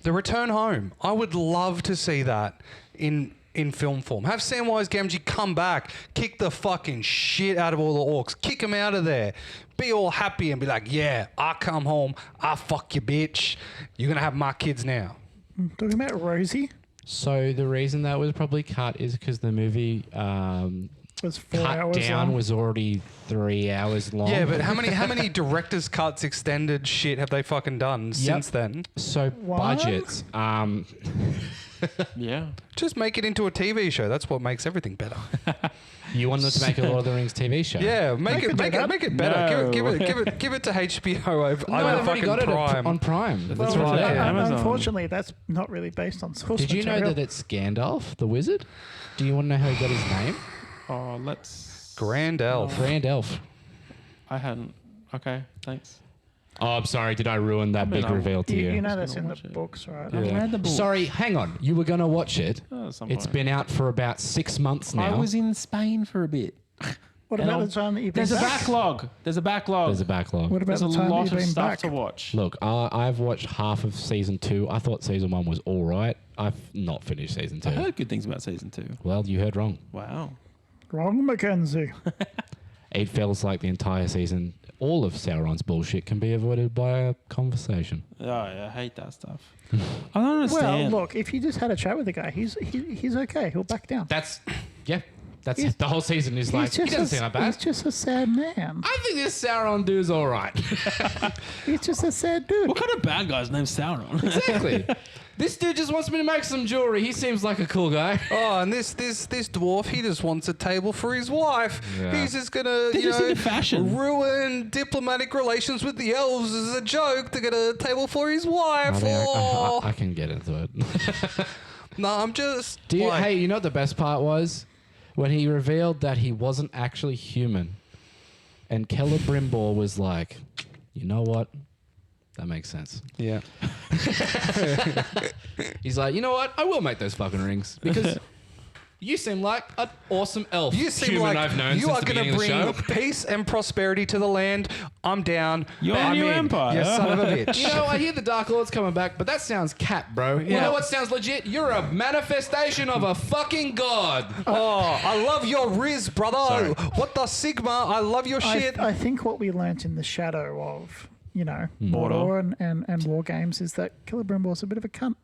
The return home. I would love to see that in film form. Have Samwise Gamgee come back, kick the fucking shit out of all the orcs, kick them out of there, be all happy and be like, yeah, I come home, I fuck you, bitch. You're gonna have my kids now. Talking about Rosie so the reason that was probably cut is because the movie was 4 cut hours down long. was already 3 hours long. Yeah, but how many director's cuts, extended shit have they fucking done since then? So What? budgets. Yeah. Just make it into a TV show. That's what makes everything better. You want them to make a Lord of the Rings TV show? Yeah, make it better. No. Give it to HBO over No, over they've already fucking got it Prime. on Prime. That's That's Well, right right. there. Amazon. unfortunately, that's not really based on source Did you know material. that it's Gandalf, the wizard? Do you want to know how he got his name? Oh, let's... Grand Elf. Grand Elf. I hadn't... Okay, thanks. Oh, I'm sorry. Did I ruin that mean, big I'm- reveal to You you? know Just that's gonna in watch the it. books, right? I've read the book. Sorry, hang on. You were going to watch it. Oh, at some It's point. been out for about 6 months now. I was in Spain for a bit. What And about I'll- the time that you've been There's a back? backlog. There's a backlog. There's a backlog. What about There's a the time that lot you've of been stuff back? to watch. Look, I've watched half of season 2. I thought season 1 was all right. I've not finished season 2. I heard good things about season 2. Well, you heard wrong. Wow. Wrong, Mackenzie. It feels like the entire season, all of Sauron's bullshit can be avoided by a conversation. Oh, yeah, I hate that stuff. I don't Well, understand. look, if you just had a chat with the guy, he's okay. He'll back down. That's, yeah. That's He's- the whole season is like, he doesn't seem that bad. He's just a sad man. I think this Sauron dude's all right. He's just a sad dude. What kind of bad guy's named Sauron? Exactly. This dude just wants me to make some jewelry. He seems like a cool guy. Oh, and this dwarf, he just wants a table for his wife. Yeah. He's just gonna, They're just into fashion. ruin diplomatic relations with the elves as a joke to get a table for his wife. I think Oh. I can get into it. No, I'm just. Do you, like, hey, you know what the best part was? When he revealed that he wasn't actually human. And Celebrimbor was like, you know what? That makes sense. Yeah. He's like, you know what? I will make those fucking rings. Because you seem like an awesome elf. You seem human like I've known you since are the going to beginning of the bring show. peace and prosperity to the land. I'm down. Your I'm new in. empire. You son of a bitch. You know, I hear the Dark Lord's coming back, but that sounds cat, bro. You Yeah. know what sounds legit? You're a manifestation of a fucking god. Oh, I love your Riz, brother. Sorry. What the Sigma? I love your shit. I think what we learnt in the shadow of, Hmm. Mordor and War Games is that Celebrimbor's a bit of a cunt.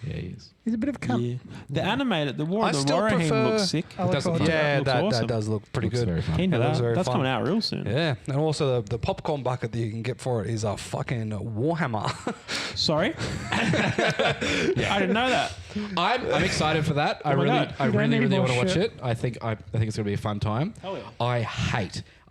Yeah, he is. He's a bit of a cunt. Yeah. The animated, the War I of the still Rohirrim prefer- looks sick. I look doesn't- forward to Yeah, looks that awesome. does look pretty Looks good. very fun. Keen to It looks that. very That's fun. coming out real soon. Yeah, and also the popcorn bucket that you can get for it is a fucking Warhammer. Sorry? I didn't know that. I'm excited for that. I Oh my really, God. I You don't really, need really more want to watch shit. it. I think it's gonna be a fun time. Hell yeah.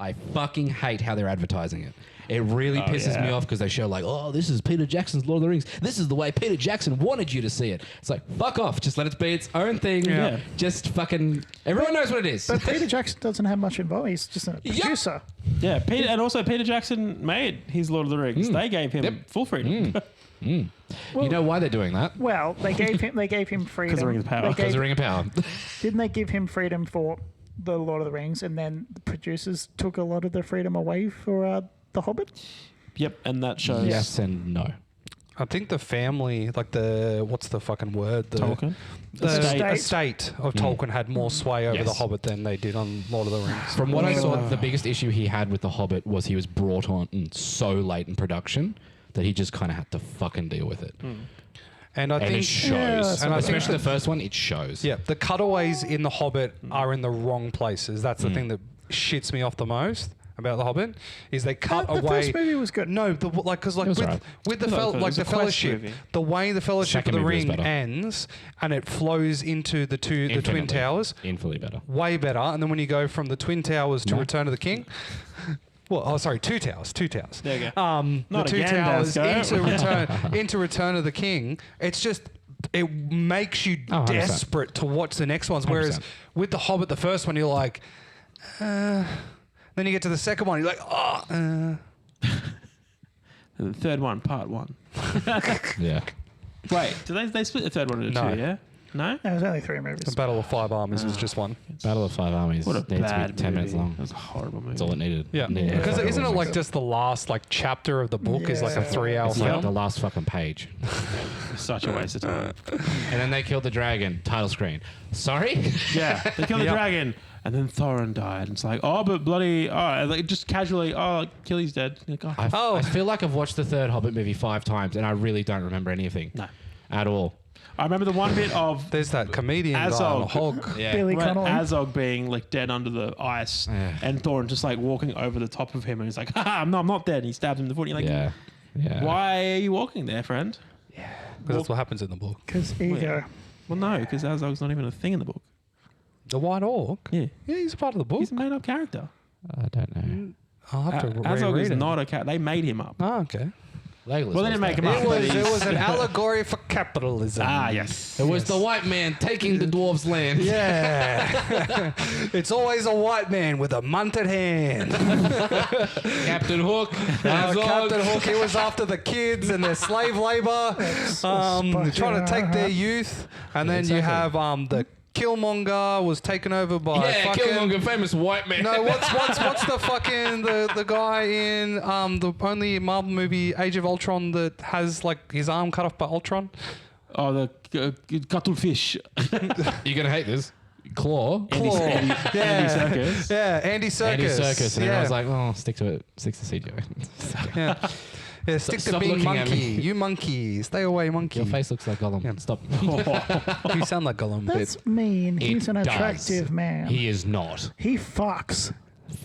I fucking hate how they're advertising it. It really pisses me yeah. off because they show like, oh, this is Peter Jackson's Lord of the Rings. This is the way Peter Jackson wanted you to see it. It's like, fuck off. Just let it be its own thing. Yeah. Just fucking. Everyone knows what it is. But Peter Jackson doesn't have much involved. He's just a Yep. producer. Yeah, and also Peter Jackson made his Lord of the Rings. They gave him full freedom. You know why they're doing that? Well, they gave him freedom. the Ring of Power. They Because gave- the Ring of Power. Didn't they give him freedom for the Lord of the Rings, and then the producers took a lot of the freedom away for The Hobbit? Yep, and that shows Yes and no. I think the family, like what's the fucking word? The Tolkien. The Estate. estate of Tolkien had more sway over Yes. The Hobbit than they did on Lord of the Rings. From what I saw, the biggest issue he had with The Hobbit was he was brought on so late in production that he just kind of had to fucking deal with it. And I And think it shows. Yeah, and I think Especially the first one, it shows. yeah, the cutaways in The Hobbit are in the wrong places. That's the thing that shits me off the most about The Hobbit is they cut The away. first movie was good. No, because It was with, alright. with the It was fel- good. It like was the a quest Fellowship, movie. the way the Fellowship Second of the movie was Ring better. ends and it flows into the Twin Infinitely. Towers, Infinitely better. way better. And then when you go from the Twin Towers to No. Return of the King, well, oh sorry, Two Towers. There you go. The Not Two again, Towers Dasco. into Return of the King. It's just it makes you Oh, 100%. desperate to watch the next ones. Whereas 100%. with The Hobbit, the first one, you're like. Then you get to the second one, you're like, And the third one, part one. Yeah. Wait, did they split the third one into No. two? Yeah. No. There was only 3 movies. The Battle of Five Armies was just one. Battle of Five Armies What a needs to bad be 10 minutes movie. long. That was a horrible movie. That's all it needed. Yeah, Needed because a isn't it couple like of just the last like chapter of the book is like a Yeah. 3-hour It's like the film? last fucking page. Such a waste of time. And then they killed the dragon. Title screen. Sorry? Yeah, they killed the Yep. dragon, and then Thorin died. And it's like, oh, but bloody, oh, like just casually, oh, Achilles dead. Like, oh. I feel like I've watched the third Hobbit movie 5 times and I really don't remember anything. No. At all. I remember the one bit of There's that comedian guy on a Azog. hog. Yeah. Billy Right, Connolly. Azog being like dead under the ice, Yeah. and Thorin just like walking over the top of him, and he's like, "Ha, I'm not dead." And he stabs him in the foot. And you're like, Yeah. Yeah. "Why are you walking there, friend?" Because that's what happens in the book. Because ego. Well, no, because Azog's not even a thing in the book. The White Orc? Yeah, Yeah, he's a part of the book. he's a made-up character. I don't know. I'll have to Azog reread is it. not a character. They made him up. Oh, okay. Legolas Well, they was didn't make that. him up. but It he's- was an allegory for capitalism. Ah, yes. It was the white man taking the dwarves' land. Yeah. It's always a white man with a munted hand. Captain Hook. Azog. Captain Hook, he was after the kids and their slave labor, trying to take their youth. And then you exactly. have the Killmonger was taken over by Yeah, fucking... Killmonger, famous white man. No, what's the fucking the guy in the only Marvel movie Age of Ultron that has like his arm cut off by Ultron? Oh, the cuttlefish. You're going to hate this. Claw. Claw. Andy Serkis. Yeah, Andy Serkis. Andy Serkis. And yeah. everyone's like, oh, stick to it. Stick to CGI. yeah. Yeah, stick to Stop being looking at monkey. me. You monkey. Stay away, monkey. Your face looks like Gollum. Yeah. Stop. You sound like Gollum. That's mean. He's an It attractive does. man. He is not. He fucks.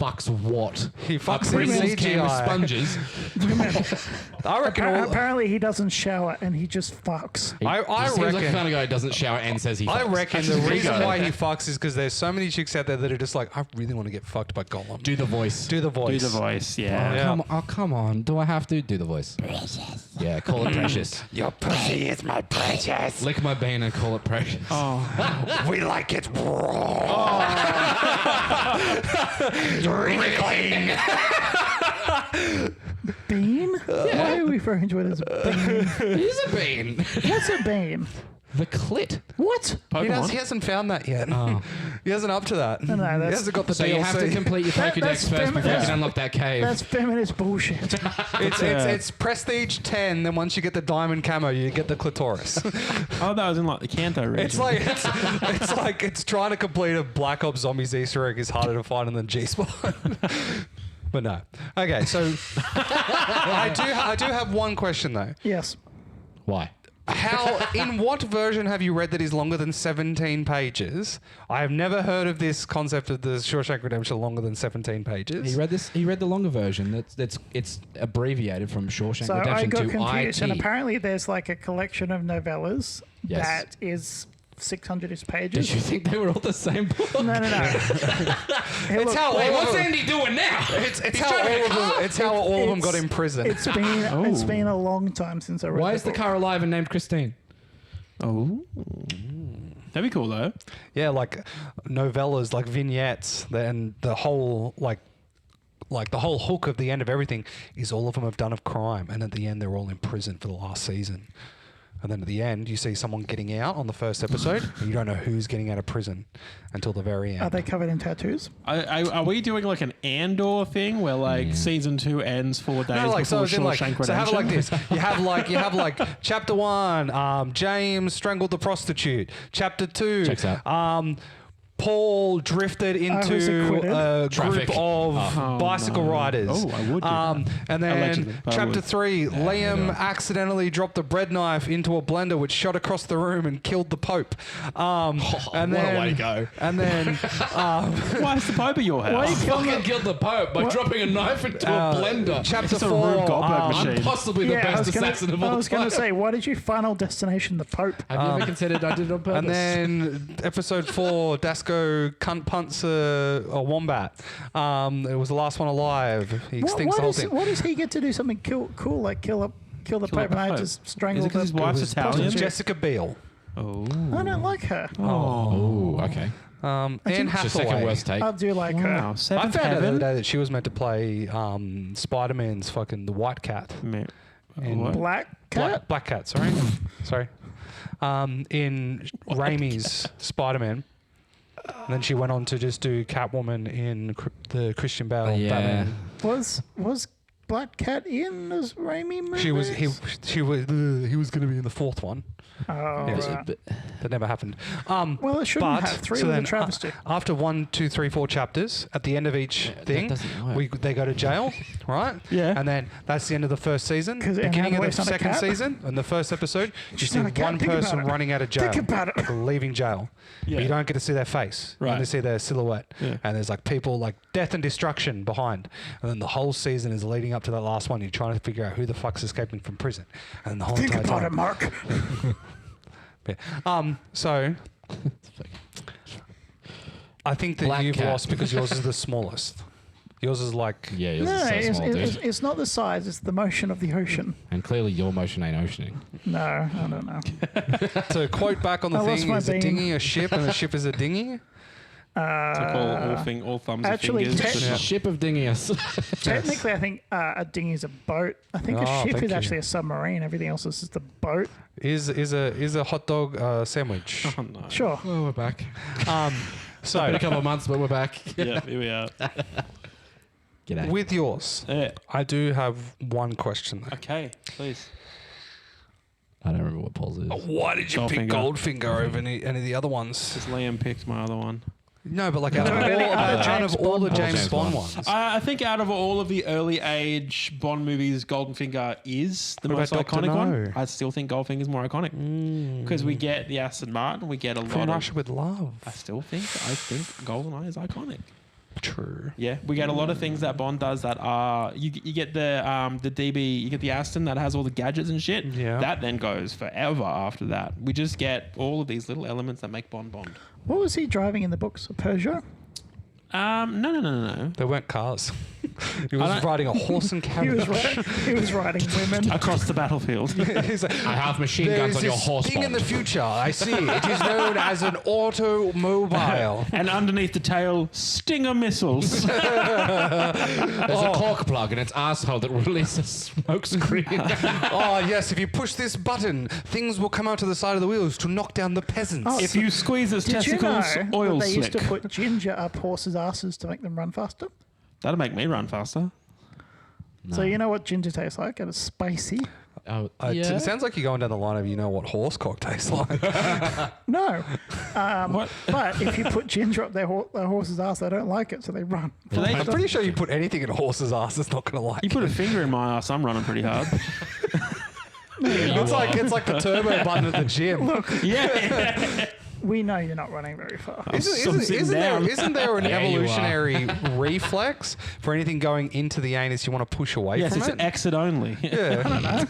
Fucks what? He fucks A in Pringles can with CGI. sponges. I reckon. all- Apparently, he doesn't shower and he just fucks. I Seems like the reckon. kind of guy who doesn't shower and says he fucks. I reckon That's the his reason ego. why he fucks is because there's so many chicks out there that are just like, I really want to get fucked by Gollum. Do the voice. Do the voice. Do the voice, yeah. Yeah. Come on. Do I have to do the voice? Precious. Yeah, call it precious. Your pussy is my precious. Lick my bean and call it precious. Oh, We like it raw. Really clean. Bean? Why are we referring to it as bean? It is a bean. What's a bean? The clit. What? Pokemon. He hasn't found that yet. He hasn't up to that. No, he that's- hasn't got the So DLC. you have to complete your That- Pokédex that's first before you feminist. can unlock that cave. That's feminist bullshit. It's prestige 10. Then once you get the diamond camo, you get the clitoris. Oh, that was in like the Kanto region. It's like it's trying to complete a Black Ops Zombies Easter egg is harder to find than G-Spot. But no. Okay, so I do have one question though. Yes. Why? In what version have you read that is longer than 17 pages? I have never heard of this concept of the Shawshank Redemption longer than 17 pages. He read this. He read the longer version. It's abbreviated from Shawshank So I Redemption got to confused, IT. and apparently there's like a collection of novellas Yes. that is 600-ish Did pages. you think they were all the same book? No. Hey, It's look, how all Hey, of what's them, Andy doing now? it's how all of them, it's how all of them got in prison. It's been a long time since I read. Why the is the book. car alive and named Christine? Oh, that'd be cool though. Yeah, like novellas, like vignettes, and the whole like the whole hook of the end of everything is all of them have done of crime, and at the end they're all in prison for the last season. And then at the end, you see someone getting out on the first episode, and you don't know who's getting out of prison until the very end. Are they covered in tattoos? Are we doing like an Andor thing where like season 2 ends 4 days No, like before so, like, Shawshank so have it like Redemption? this. You have like chapter 1, James strangled the prostitute. Chapter 2, Checks out. Paul drifted was into acquitted. a Traffic. group of bicycle riders. Oh, I would do that. And then Allegedly, but I chapter would. 3, Liam accidentally dropped a bread knife into a blender which shot across the room and killed the Pope. And what then, a way to go. And then Why is the Pope at your Why are you house? killing Fucking the... killed the Pope by dropping a knife into a blender. chapter It's a 4, Rube Goldberg machine. I'm possibly the Yeah, best assassin of all I was going time. to say, why did you Final Destination the Pope? Have you ever considered I did it on purpose? And then episode 4, Dasko cunt punts a wombat. It was the last one alive. He extinguished the whole thing. Why does he get to do something cool like kill the Pope and I Pope. just strangle Is it 'cause his wife's the Italian? prostitute? Jessica Biel. Oh. I don't like her. Oh, okay. Anne It's your Hathaway. second worst take. I do like her. Wow. I Seventh found out the other Heaven. day that she was meant to play Spider-Man's fucking the White Cat. In What? Black Cat? Black Cat, sorry. Sorry. In Raimi's Spider-Man. And then she went on to just do Catwoman in the Christian Bale Batman. Was Black Cat in this Raimi movie? He was going to be in the 4th one. Oh, Yes. right. That never happened. Well, it shouldn't But have. 3 so was a then, travesty. after 1, 2, 3, 4 chapters, at the end of each thing, doesn't work. they go to jail, right? Yeah. And then that's the end of the first season. 'Cause Anne Beginning of the Hathaway's not a second cat. season, and the first episode, you She's see not a cat. one Think about person it. running out of jail, Think about it. like leaving jail. Yeah. But you don't get to see their face. You Right. only see their silhouette. Yeah. And there's like people like death and destruction behind. And then the whole season is leading up to that last one. You're trying to figure out who the fuck's escaping from prison. And then the whole Think entire about time. it, Mark. Yeah. So I think that Black you've Cat. lost because yours is the smallest. Yours is like Yeah, yours No, is so it's, small, dude. it's not the size, it's the motion of the ocean. And clearly your motion ain't oceaning. No, I don't know. to quote back on the I lost thing, my is a bean. dinghy a ship and a ship is a dinghy? To call all thumbs actually, and fingers. te- Ship of Dingius. Technically, I think a dinghy is a boat. I think a Oh, ship thank is you. actually a submarine. Everything else is just a boat. Is a hot dog sandwich? Oh, no. Sure. Oh, we're back. So Been a couple of months, but we're back. Yeah, here we are. G'day. with yours, Yeah. I do have one question. Though. Okay, please. I don't remember what Paul's is. Why did you pick Goldfinger over any of the other ones? Because Liam picked my other one. No, but like out No, of any all, other out James of all the Bond James James Bond Bond. ones. I think out of all of the early age Bond movies, Goldfinger is the What most about Dr. iconic one. No? I still think Goldfinger is more iconic because we get the Aston Martin, we get a From lot Russia of. with Love. I think GoldenEye is iconic. True. Yeah, we get a lot of things that Bond does that are you get the DB, you get the Aston that has all the gadgets and shit. Yeah. That then goes forever after that. We just get all of these little elements that make Bond Bond. What was he driving in the books? A Peugeot? No. There weren't cars. He was don't- riding a horse and He was, carriage. he was riding women. Across the battlefield. He's like, I have machine guns There's on your this horse thing in Bond. the future. I see. It is known as an automobile. And underneath the tail, Stinger missiles. There's a cork plug in its asshole that releases smoke screen. Oh yes, if you push this button, things will come out to the side of the wheels to knock down the peasants. Oh, If you squeeze its Did you know testicles, oil that they used slick. to put ginger up horses' asses to make them run faster? That'll make me run faster. So you know what ginger tastes like? And it's spicy. Oh, It sounds like you're going down the line of what horse cock tastes like. No. What? But if you put ginger up their horse's ass, they don't like it, so they run. I'm pretty sure you put anything in a horse's ass, it's not going to like. You put a finger in my ass, I'm running pretty hard. It's like the turbo button at the gym. Yeah. We know you're not running very far. I'm sitting down. Isn't there an Yeah, you are. evolutionary reflex for anything going into the anus you want to push away Yes, from it's it? exit only. Yeah.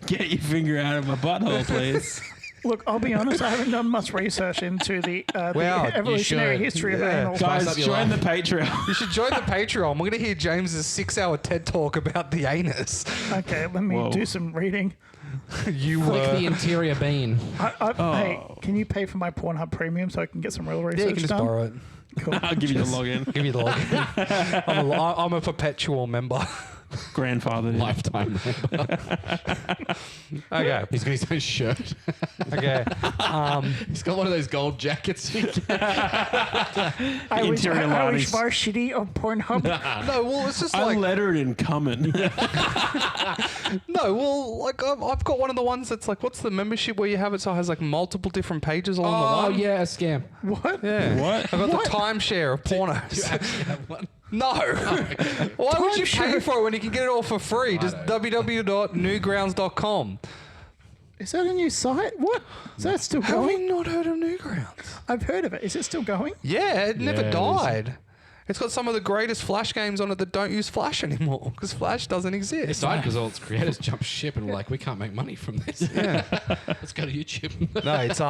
Get your finger out of my butthole, please. Look, I'll be honest, I haven't done much research into the Well, you evolutionary should. history of Yeah. anal. Spice Guys, up your join the life. Patreon. You should join the Patreon. We're going to hear James's 6-hour TED talk about the anus. Okay, let me Whoa. do some reading. You Click were. the interior bean. Hey, can you pay for my Pornhub premium so I can get some real research Yeah, you can just done? borrow it. Cool. I'll give you the login. Give you the login. I'm a perpetual member. grandfather. Lifetime. Okay. He's got his own shirt. Okay. He's got one of those gold jackets. I wish Interior linings. Varsity of Pornhub. No, well, it's just I like lettered in coming. no, well, like I've got one of the ones that's like, what's the membership where you have it so it has like multiple different pages all in the one? yeah, a scam. What? Yeah. What? I've got the timeshare of pornos. You actually have one? No. Why would you pay Timeshare. for it when you can get it all for free? Just www.newgrounds.com. Is that a new site? What? Is that still Have you going? not heard of Newgrounds? I've heard of it. Is it still going? Yeah, it never Yeah, it is. died. It's got some of the greatest Flash games on it that don't use Flash anymore because Flash doesn't It's exist. died because all its creators jumped ship and were like, we can't make money from this. Yeah. Let's go to YouTube. No, it's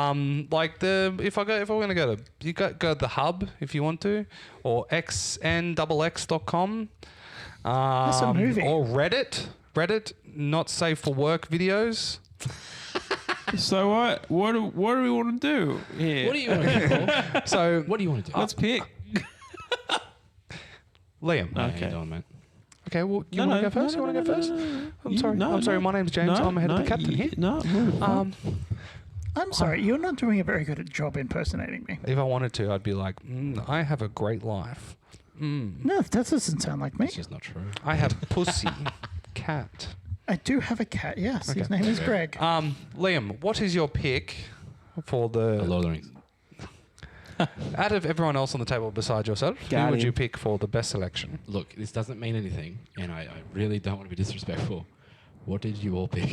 like if we're gonna go to go to the hub if you want to, or xnxx.com. That's a movie. Or Reddit, not safe for work videos. So what? What do we want to do here? What do you want to do, Paul? So What do you want to do? Let's pick. Liam. How Okay. you doing, mate? Okay, well, you want to go first? You want to go first? I'm sorry. I'm sorry. My name's James. I'm ahead of the captain here. No. I'm sorry. You're not doing a very good job impersonating me. If I wanted to, I'd be like, I have a great life. No, that doesn't sound like me. It's just not true. I have pussy, cat. I do have a cat. Yes, his Okay. name is Greg. Liam, what is your pick for Lord the of the Rings. out of everyone else on the table besides yourself? Got who would him. you pick for the best selection? Look, this doesn't mean anything, and I really don't want to be disrespectful. What did you all pick?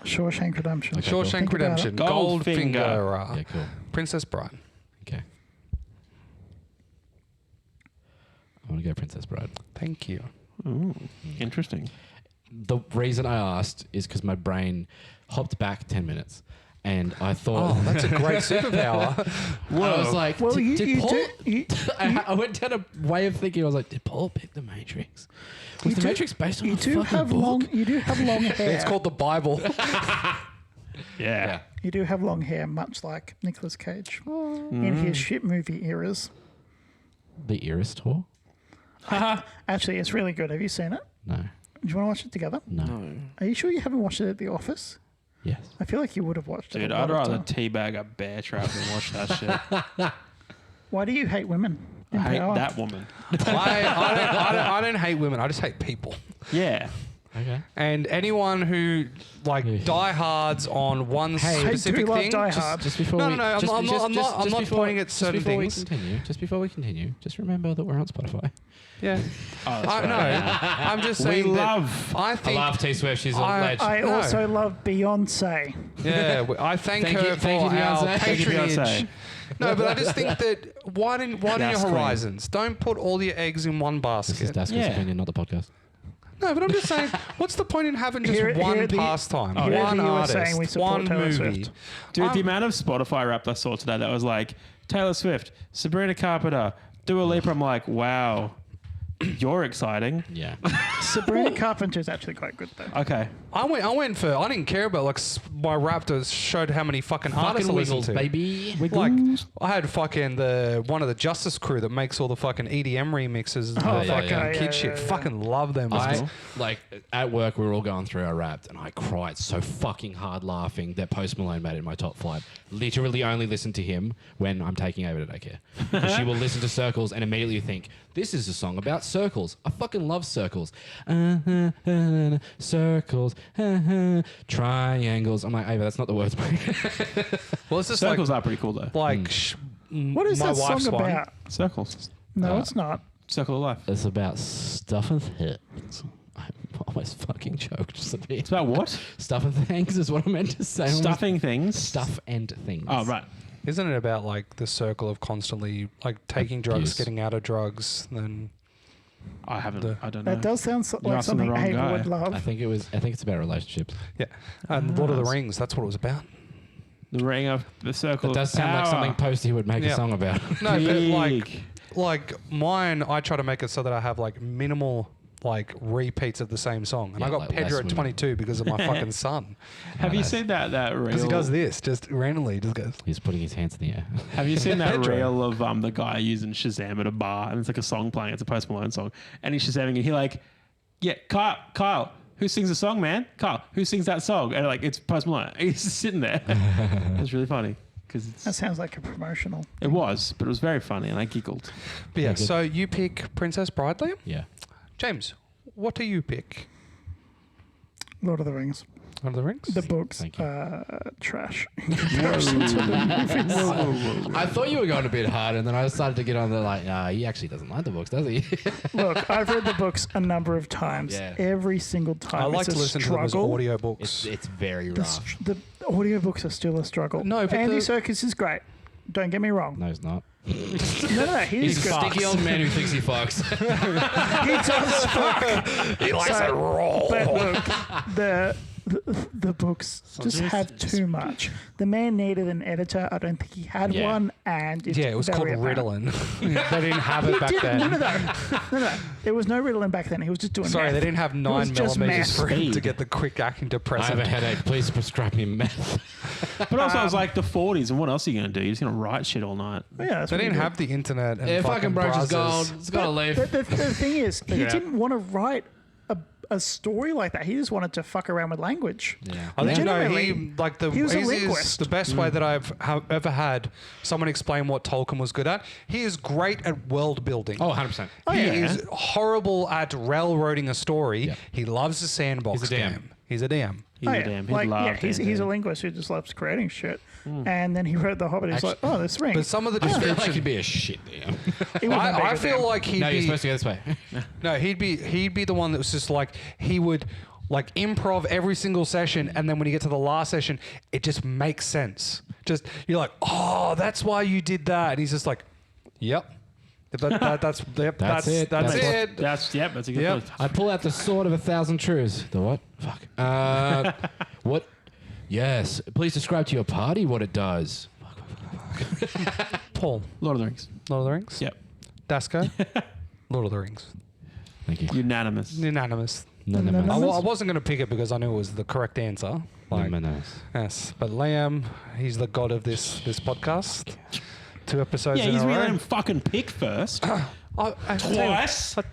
Shawshank Redemption. Okay, cool. Shawshank Think about Redemption, Goldfinger. Goldfinger, Yeah, cool. Princess Bride. Okay. I want to go Princess Bride. Thank you. Ooh, interesting. The reason I asked is because my brain hopped back 10 minutes. And I thought, Oh, that's a great superpower. I was like, Well, you did Paul? do. You, I went down a way of thinking. I was like, did Paul pick the Matrix? Was the do- Matrix based on you a do fucking have book? long. You do have long hair. It's called the Bible. Yeah. You do have long hair, much like Nicolas Cage in his shit movie eras. The Eris tour? Actually, it's really good. Have you seen it? No. Do you want to watch it together? No. Are you sure you haven't watched it at the office? Yes. I feel like you would have watched it. Dude, a lot I'd of rather time. teabag a bear trap than watch that shit. Why do you hate women? I in hate power? that woman. I don't hate women. I just hate people. Yeah. Okay. And anyone who like diehards on one I specific do love thing. Die just- Hard. Just before No, we, no, no, just, I'm just- not- I'm just- not- I'm just not before- pointing at certain things. Just before we continue, just remember that we're on Spotify. Yeah. Oh, that's I right. know. I'm just We saying that love. I think T Swift. She's I No. also love Beyonce. yeah, I thank Thank her you- for thank you, our Beyonce. Thank you, patronage. Beyonce. No, but I just think that widen your Yes, queen. horizons. Don't put all your eggs in one This is basket. Daska's Yeah. opinion, not the podcast. No, but I'm just saying, what's the point in having just Here- one here the- pastime, here one the US artist, saying we support one Taylor movie? Swift. Dude, the amount of Spotify rap I saw today that was like Taylor Swift, Sabrina Carpenter, Dua Lipa. I'm like, wow, you're exciting. Yeah. Sabrina Carpenter is actually quite good though. Okay. I went for. I didn't care about like my Raptors showed how many fucking artists Fucking I listened Wiggles, to. baby. Like I had fucking one of the Justice Crew that makes all the fucking EDM remixes and Oh, the yeah, fucking yeah. kid Yeah, shit. yeah, yeah. Fucking love them. I like at work we were all going through our Wrapped and I cried so fucking hard laughing that Post Malone made it in my top 5. Literally only listen to him when I'm taking Ava to daycare. 'Cause she will listen to Circles and immediately think, this is a song about circles. I fucking love circles. Circles, triangles. I'm like, Ava, that's not the words. well, it's just Circles like are pretty cool though. What is my that song wife's one. about? Circles. No, it's not. Circle of life. It's about stuff and things. I almost fucking choked just a bit. It's about what? Stuff and things is what I meant to say. Almost Stuffing things. Stuff and things. Oh, right. Isn't it about like the circle of constantly like taking drugs, Abuse. getting out of drugs, then I haven't. The- I don't know. That does sound You're like asking the something wrong Ava guy. would I love. think it's about relationships. yeah, and Lord of the Rings. That's what it was about. The ring of the circle. That does of sound like power. something Posty would make Yeah. a song about. No, but Big. like mine, I try to make it so that I have like minimal like repeats of the same song, and Yeah, I got like Pedro less at women. 22 because of my fucking son. Have you seen that reel? Because he does this just randomly, he just goes. He's putting his hands in the air. Have you seen that Pedro. reel of the guy using Shazam at a bar, and it's like a song playing. It's a Post Malone song, and he's Shazamming, and he like, yeah, Kyle, who sings the song, man? Kyle, who sings that song? And like, it's Post Malone. He's just sitting there. It's really funny because That sounds like a promotional. it was, but it was very funny, and I giggled. But yeah, good. so you pick Princess Bride, Liam? Yeah. James, what do you pick? Lord of the Rings. Lord of the Rings? The books Thank you. trash. I thought you were going a bit hard, and then I started to get on the like, he actually doesn't like the books, does he? Look, I've read the books a number of times. Yeah. Every single time. I like it's to a listen to them as struggle. audiobooks. it's very The, rough. the audiobooks are still a struggle. No, but Andy the- Serkis is great. Don't get me wrong. No, it's not. No, he's He's a good. sticky old man who thinks he fucks. He does fuck. He likes it raw. But look, the books just have too much. The man needed an editor. I don't think he had Yeah. one, and it's Yeah, it was called very apparent. Ritalin. They didn't have it back Did- then. No. There was no Ritalin back then. He was just doing. Sorry, meth. they didn't have It was 9 just millimeters meth. for him to Speed. get the quick acting I have depressant. a headache. Please prescribe me meth. But also, it was like the 40s, and what else are you going to do? You're just going to write shit all night. Yeah, that's They what he didn't did. have the internet and Yeah, fucking broke his browsers. gold. It's got to leave. The thing is, he Yeah. didn't want to write a story like that. He just wanted to fuck around with language. Yeah. I think no, Legitimately, he like the he was a easiest, linguist. the best way that I've ever had someone explain what Tolkien was good at. He is great at world building. Oh, 100%. He yeah. is horrible at railroading a story. Yeah. He loves the sandbox He's a DM. game. He's a DM. He's Oh, a yeah. damn. He Like, loved yeah, he's a D&D. linguist who just loves creating shit. And then he wrote The Hobbit. He's like, oh, this ring. But some of the I feel like description, he'd be a shit DM. He wouldn't be I good feel then. like he'd No, you're be supposed to go this way. no, he'd be the one that was just like he would like improv every single session, and then when you get to the last session, it just makes sense. Just you're like, oh, that's why you did that, and he's just like, yep, that's it. That's That's it. That's a good Yep. point. I'd pull out the sword of 1,000 truths. The what? Fuck. What? Yes. Please describe to your party what it does. Paul, Lord of the Rings. Lord of the Rings. Yep. Dasco, Lord of the Rings. Thank you. Unanimous. Unanimous. No, no, No, I, no. no. I wasn't going to pick it because I knew it was the correct answer. Like, yes, but Liam, he's the god of this podcast. 2 episodes Yeah, in he's a really row. let him fucking pick first. I tell you- Twice. Well,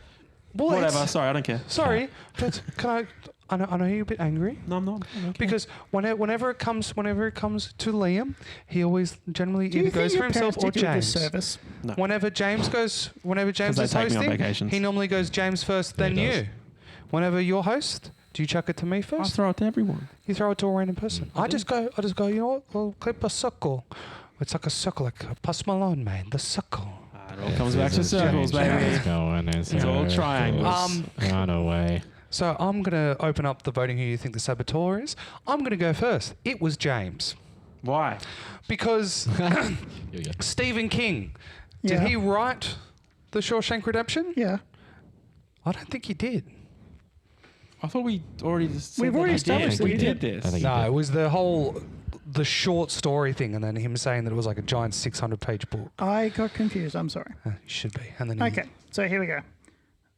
Whatever. it's- Sorry, I don't care. Sorry, but can I? I know you're a bit angry No, I'm not. I don't care. because whenever it comes to Liam, he always generally Do you either think goes your for himself parents or did you a James. disservice? No. Whenever James they is take me on hosting, vacations. he normally goes James first, Yeah, then he does. you. Whenever you're host, do you chuck it to me I first? throw it to everyone. You throw it to a random person. I just go. You know what? We'll clip a circle. It's like a circle, like a Post Malone, man. The circle. It all comes back to circles, baby. It's all triangles. Run away. So I'm gonna open up the voting. Who you think the saboteur is? I'm gonna go first. It was James Why? because Here we go. Stephen King. Did Yeah. he write The Shawshank Redemption? Yeah. I don't think he did. I thought we already just said We've that already he established did. that We he did did. this. I think- No, did. it was the short story thing, and then him saying that it was like a giant 600-page book. I got confused. I'm sorry. It should be. And then he- Okay, so here we go.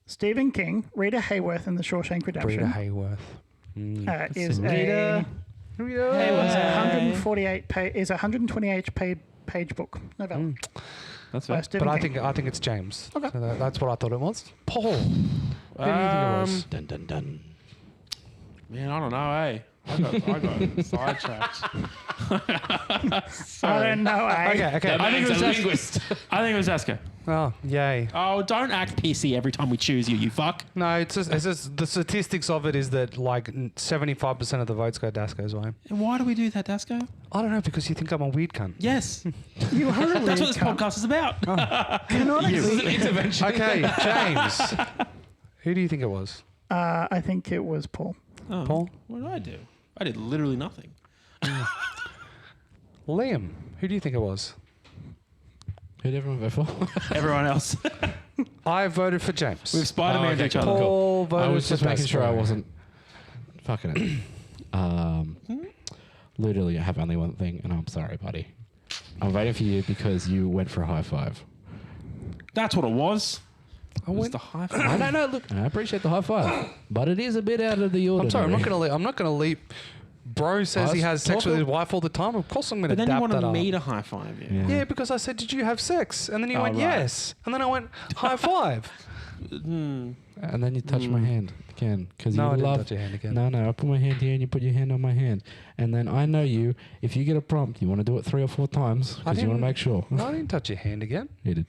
Stephen King, Rita Hayworth in The Shawshank Redemption. Rita Hayworth. Is Rita. a Hayworth's 148 is a 128 page book novella That's by fair. Stephen But King. I think it's James. Okay. So that's what I thought it was. Paul. Who do you think it was? Dun dun dun. Man, I don't know, eh? I got sidetracked. I don't know. Eh? Okay. I think it was just- linguist. I think it was Aska. Oh, yay. Oh, don't act pissy every time we choose you, you fuck. No, it's just the statistics of it is that like 75% of the votes go Dasco's way. And why do we do that, Dasco? I don't know because you think I'm a weird cunt. Yes. You are a weird That's what this cunt. podcast is about. Canonically, Intervention. Okay, James. Who do you think it was? I think it was Paul. Oh, Paul? What did I do? I did literally nothing. Liam. Who do you think it was? Who did everyone vote for? Everyone else. I voted for James. We've Spider-Man Oh, okay, to each other. cool. Paul voted I was for just making sure I Dasco. wasn't fucking it. Literally, I have only one thing, and I'm sorry, buddy. I'm voting for you because you went for a high five. That's what it was. It was the high five. I don't know. Look, I appreciate the high five, but it is a bit out of the ordinary. I'm sorry, I'm not gonna leap. Bro says he has sex with his wife all the time. Of course I'm gonna But then you dap that wanted up. me to high five you. Yeah. Yeah, because I said, "Did you have sex?" And then you Oh, went, right. "Yes." And then I went, "High five." And then you touch my hand again because No, you I didn't love. touch your hand again. No, I put my hand here and you put your hand on my hand, and then I know you. If you get a prompt, you want to do it 3 or 4 times I because you want didn't- to make sure. No, I didn't touch your hand again. You did.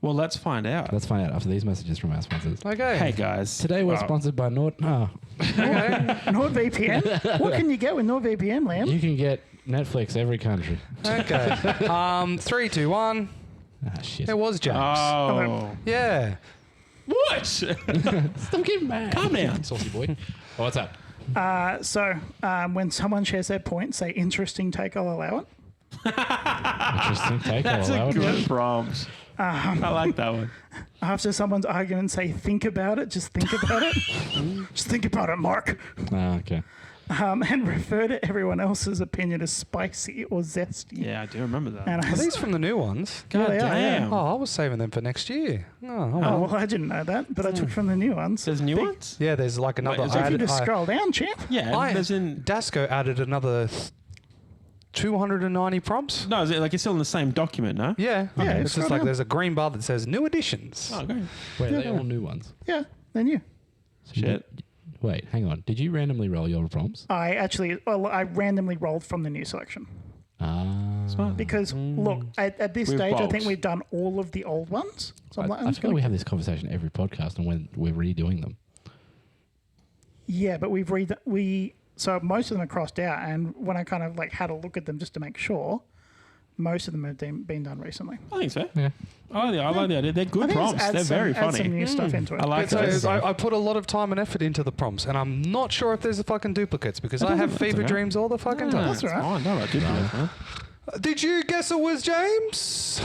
Well, let's find out. Let's find out after these messages from our sponsors. Okay. Hey guys, Today we're sponsored by Nord. NordVPN. What can you get with NordVPN, Liam? You can get Netflix every country. Okay. 3, 2, 1. Ah, shit. It was James. Oh, Yeah. what? Stop getting mad. Calm down. Saucy boy. Oh, what's up? So when someone shares their point, say interesting take, I'll allow it. Interesting take. That's I'll allow a it. good prompt. I like that one. After someone's argument, say think about it. Just think about it. Just think about it, Mark. Ah, okay. And refer to everyone else's opinion as spicy or zesty. Yeah, I do remember that. And I Are these from the new ones? Yeah, they are, yeah. Damn. Oh, I was saving them for next year. Oh, Oh, well, I didn't know that, but I took from the new ones. There's new Big- ones? Yeah, there's like another. Wait, is So there- if you added- just scroll down, champ. Yeah, there's in. Dasco added another 290 prompts. No, is it like it's still in the same document, no? Yeah, Yeah, it's scroll just like down. there's a green bar that says new additions. Oh, great. Wait, are they all new ones? Yeah, they're new. So Shit. Wait, hang on. Did you randomly roll your prompts? I randomly rolled from the new selection. Ah. Smart. Because, look, at this We've stage, I think bulked. we've done all of the old ones. So I'm like, I'm I just feel gonna, we have this conversation every podcast and when we're redoing them. yeah, but so most of them are crossed out. And when I kind of like had a look at them just to make sure, most of them have been done recently. I think so. Yeah. I like the idea. They're I good think prompts. it's They're very add some funny. new stuff into it. I like So those. I put a lot of time and effort into the prompts, and I'm not sure if there's a fucking duplicates because I have fever okay. dreams all the fucking Yeah, time. That's all right. fine. No, I did that, man. Did you guess it was James?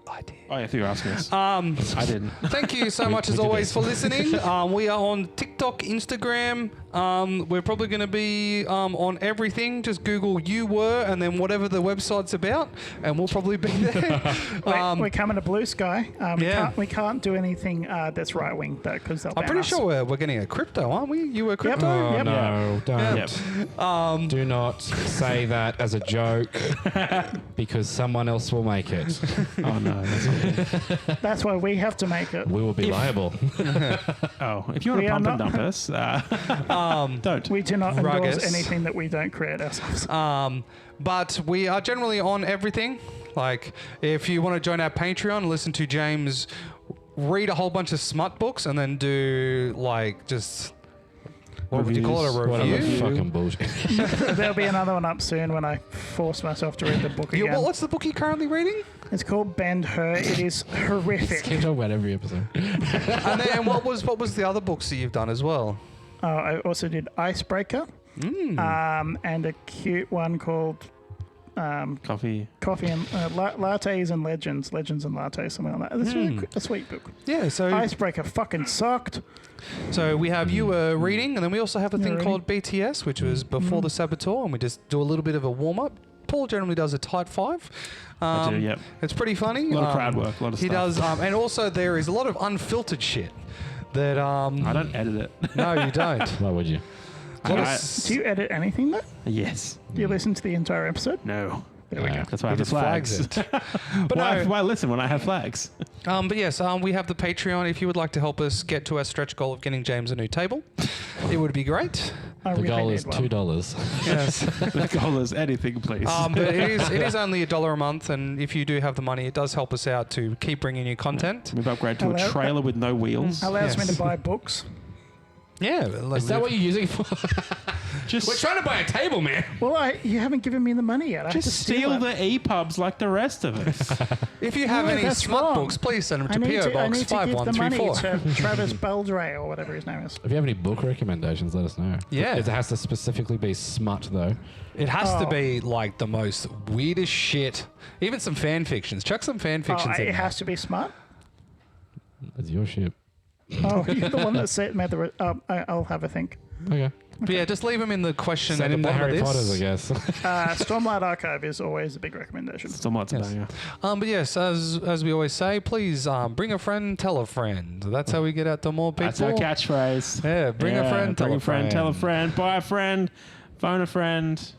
I did. Oh, yeah, I thought you were asking us. I didn't. Thank you so much we as did always this. for listening. We are on TikTok, Instagram. We're probably going to be on everything. Just Google "You Were" and then whatever the website's about, and we'll probably be there. We're coming to Blue Sky. Yeah. We can't do anything that's right wing though, because they'll I'm ban pretty us. sure we're getting a crypto, aren't we? You were crypto. Oh, Yep. no, don't. Yep. Do not say that as a joke because someone else will make it. Oh, no. That's not good. That's why we have to make it. We will be liable. Oh, if you want We to are pump and not- dump us, don't. We do not endorse Ruggers. anything that we don't create ourselves. But we are generally on everything. Like, if you want to join our Patreon, listen to James read a whole bunch of smut books and then do, like, just... What would you call it? A Whatever review? fucking bullshit. There'll be another one up soon when I force myself to read the book again. What's the book you're currently reading? It's called Bend Her. It is horrific. Keep talking about every episode. And then what was the other books that you've done as well? I also did Icebreaker, and a cute one called Coffee. Coffee and Lattes and Legends and Lattes, something like that. It's really a sweet book. Yeah, so Icebreaker fucking sucked. we have you reading, and then we also have a thing reading. called BTS, which was before the Saboteur, and we just do a little bit of a warm-up. Paul generally does a tight 5. I do, yep. It's pretty funny. A lot of crowd work, a lot of He stuff. does, and also there is a lot of unfiltered shit that... I don't edit it. No, you don't. Why would you? Do you edit anything though? Yes. Do you listen to the entire episode? No. There we go. That's why I He have the just flags flags. it. But Why, no, why listen when I have flags? but yes, we have the Patreon. If you would like to help us get to our stretch goal of getting James a new table, it would be great. I The really goal need is one. $2. Yes. The goal is anything, please. But it is only $1 a month, and if you do have the money, it does help us out to keep bringing you content. We've upgraded to a Hello? trailer with no wheels. Allows me Yes. to buy books. Yeah. Is that what you're using it for? Just, We're trying to buy a table, man. Well, you haven't given me the money yet. I have to just steal it. the EPUBs like the rest of us. If you have No, any that's smart wrong. books, please send them I to need PO to, I Box need to give the money 5134. to Travis Beldray or whatever his name is. If you have any book recommendations, let us know. Yeah. It has to specifically be smut, though. It has to Oh. be like the most weirdest shit. Even some fan fictions. Chuck some fan fictions in It there. has to be smart. That's your shit. Oh, you're the one that said made the. I'll have a think. Okay. But yeah, just leave them in the question Send at the him the bottom Harry of this. Potters, I guess. Stormlight Archive is always a big recommendation. Still lots of Yes. banger. But yes, as we always say, please bring a friend, tell a friend. That's how we get out to more people. That's our catchphrase. Yeah, bring a friend, tell bring a friend. tell a friend, buy a friend, phone a friend.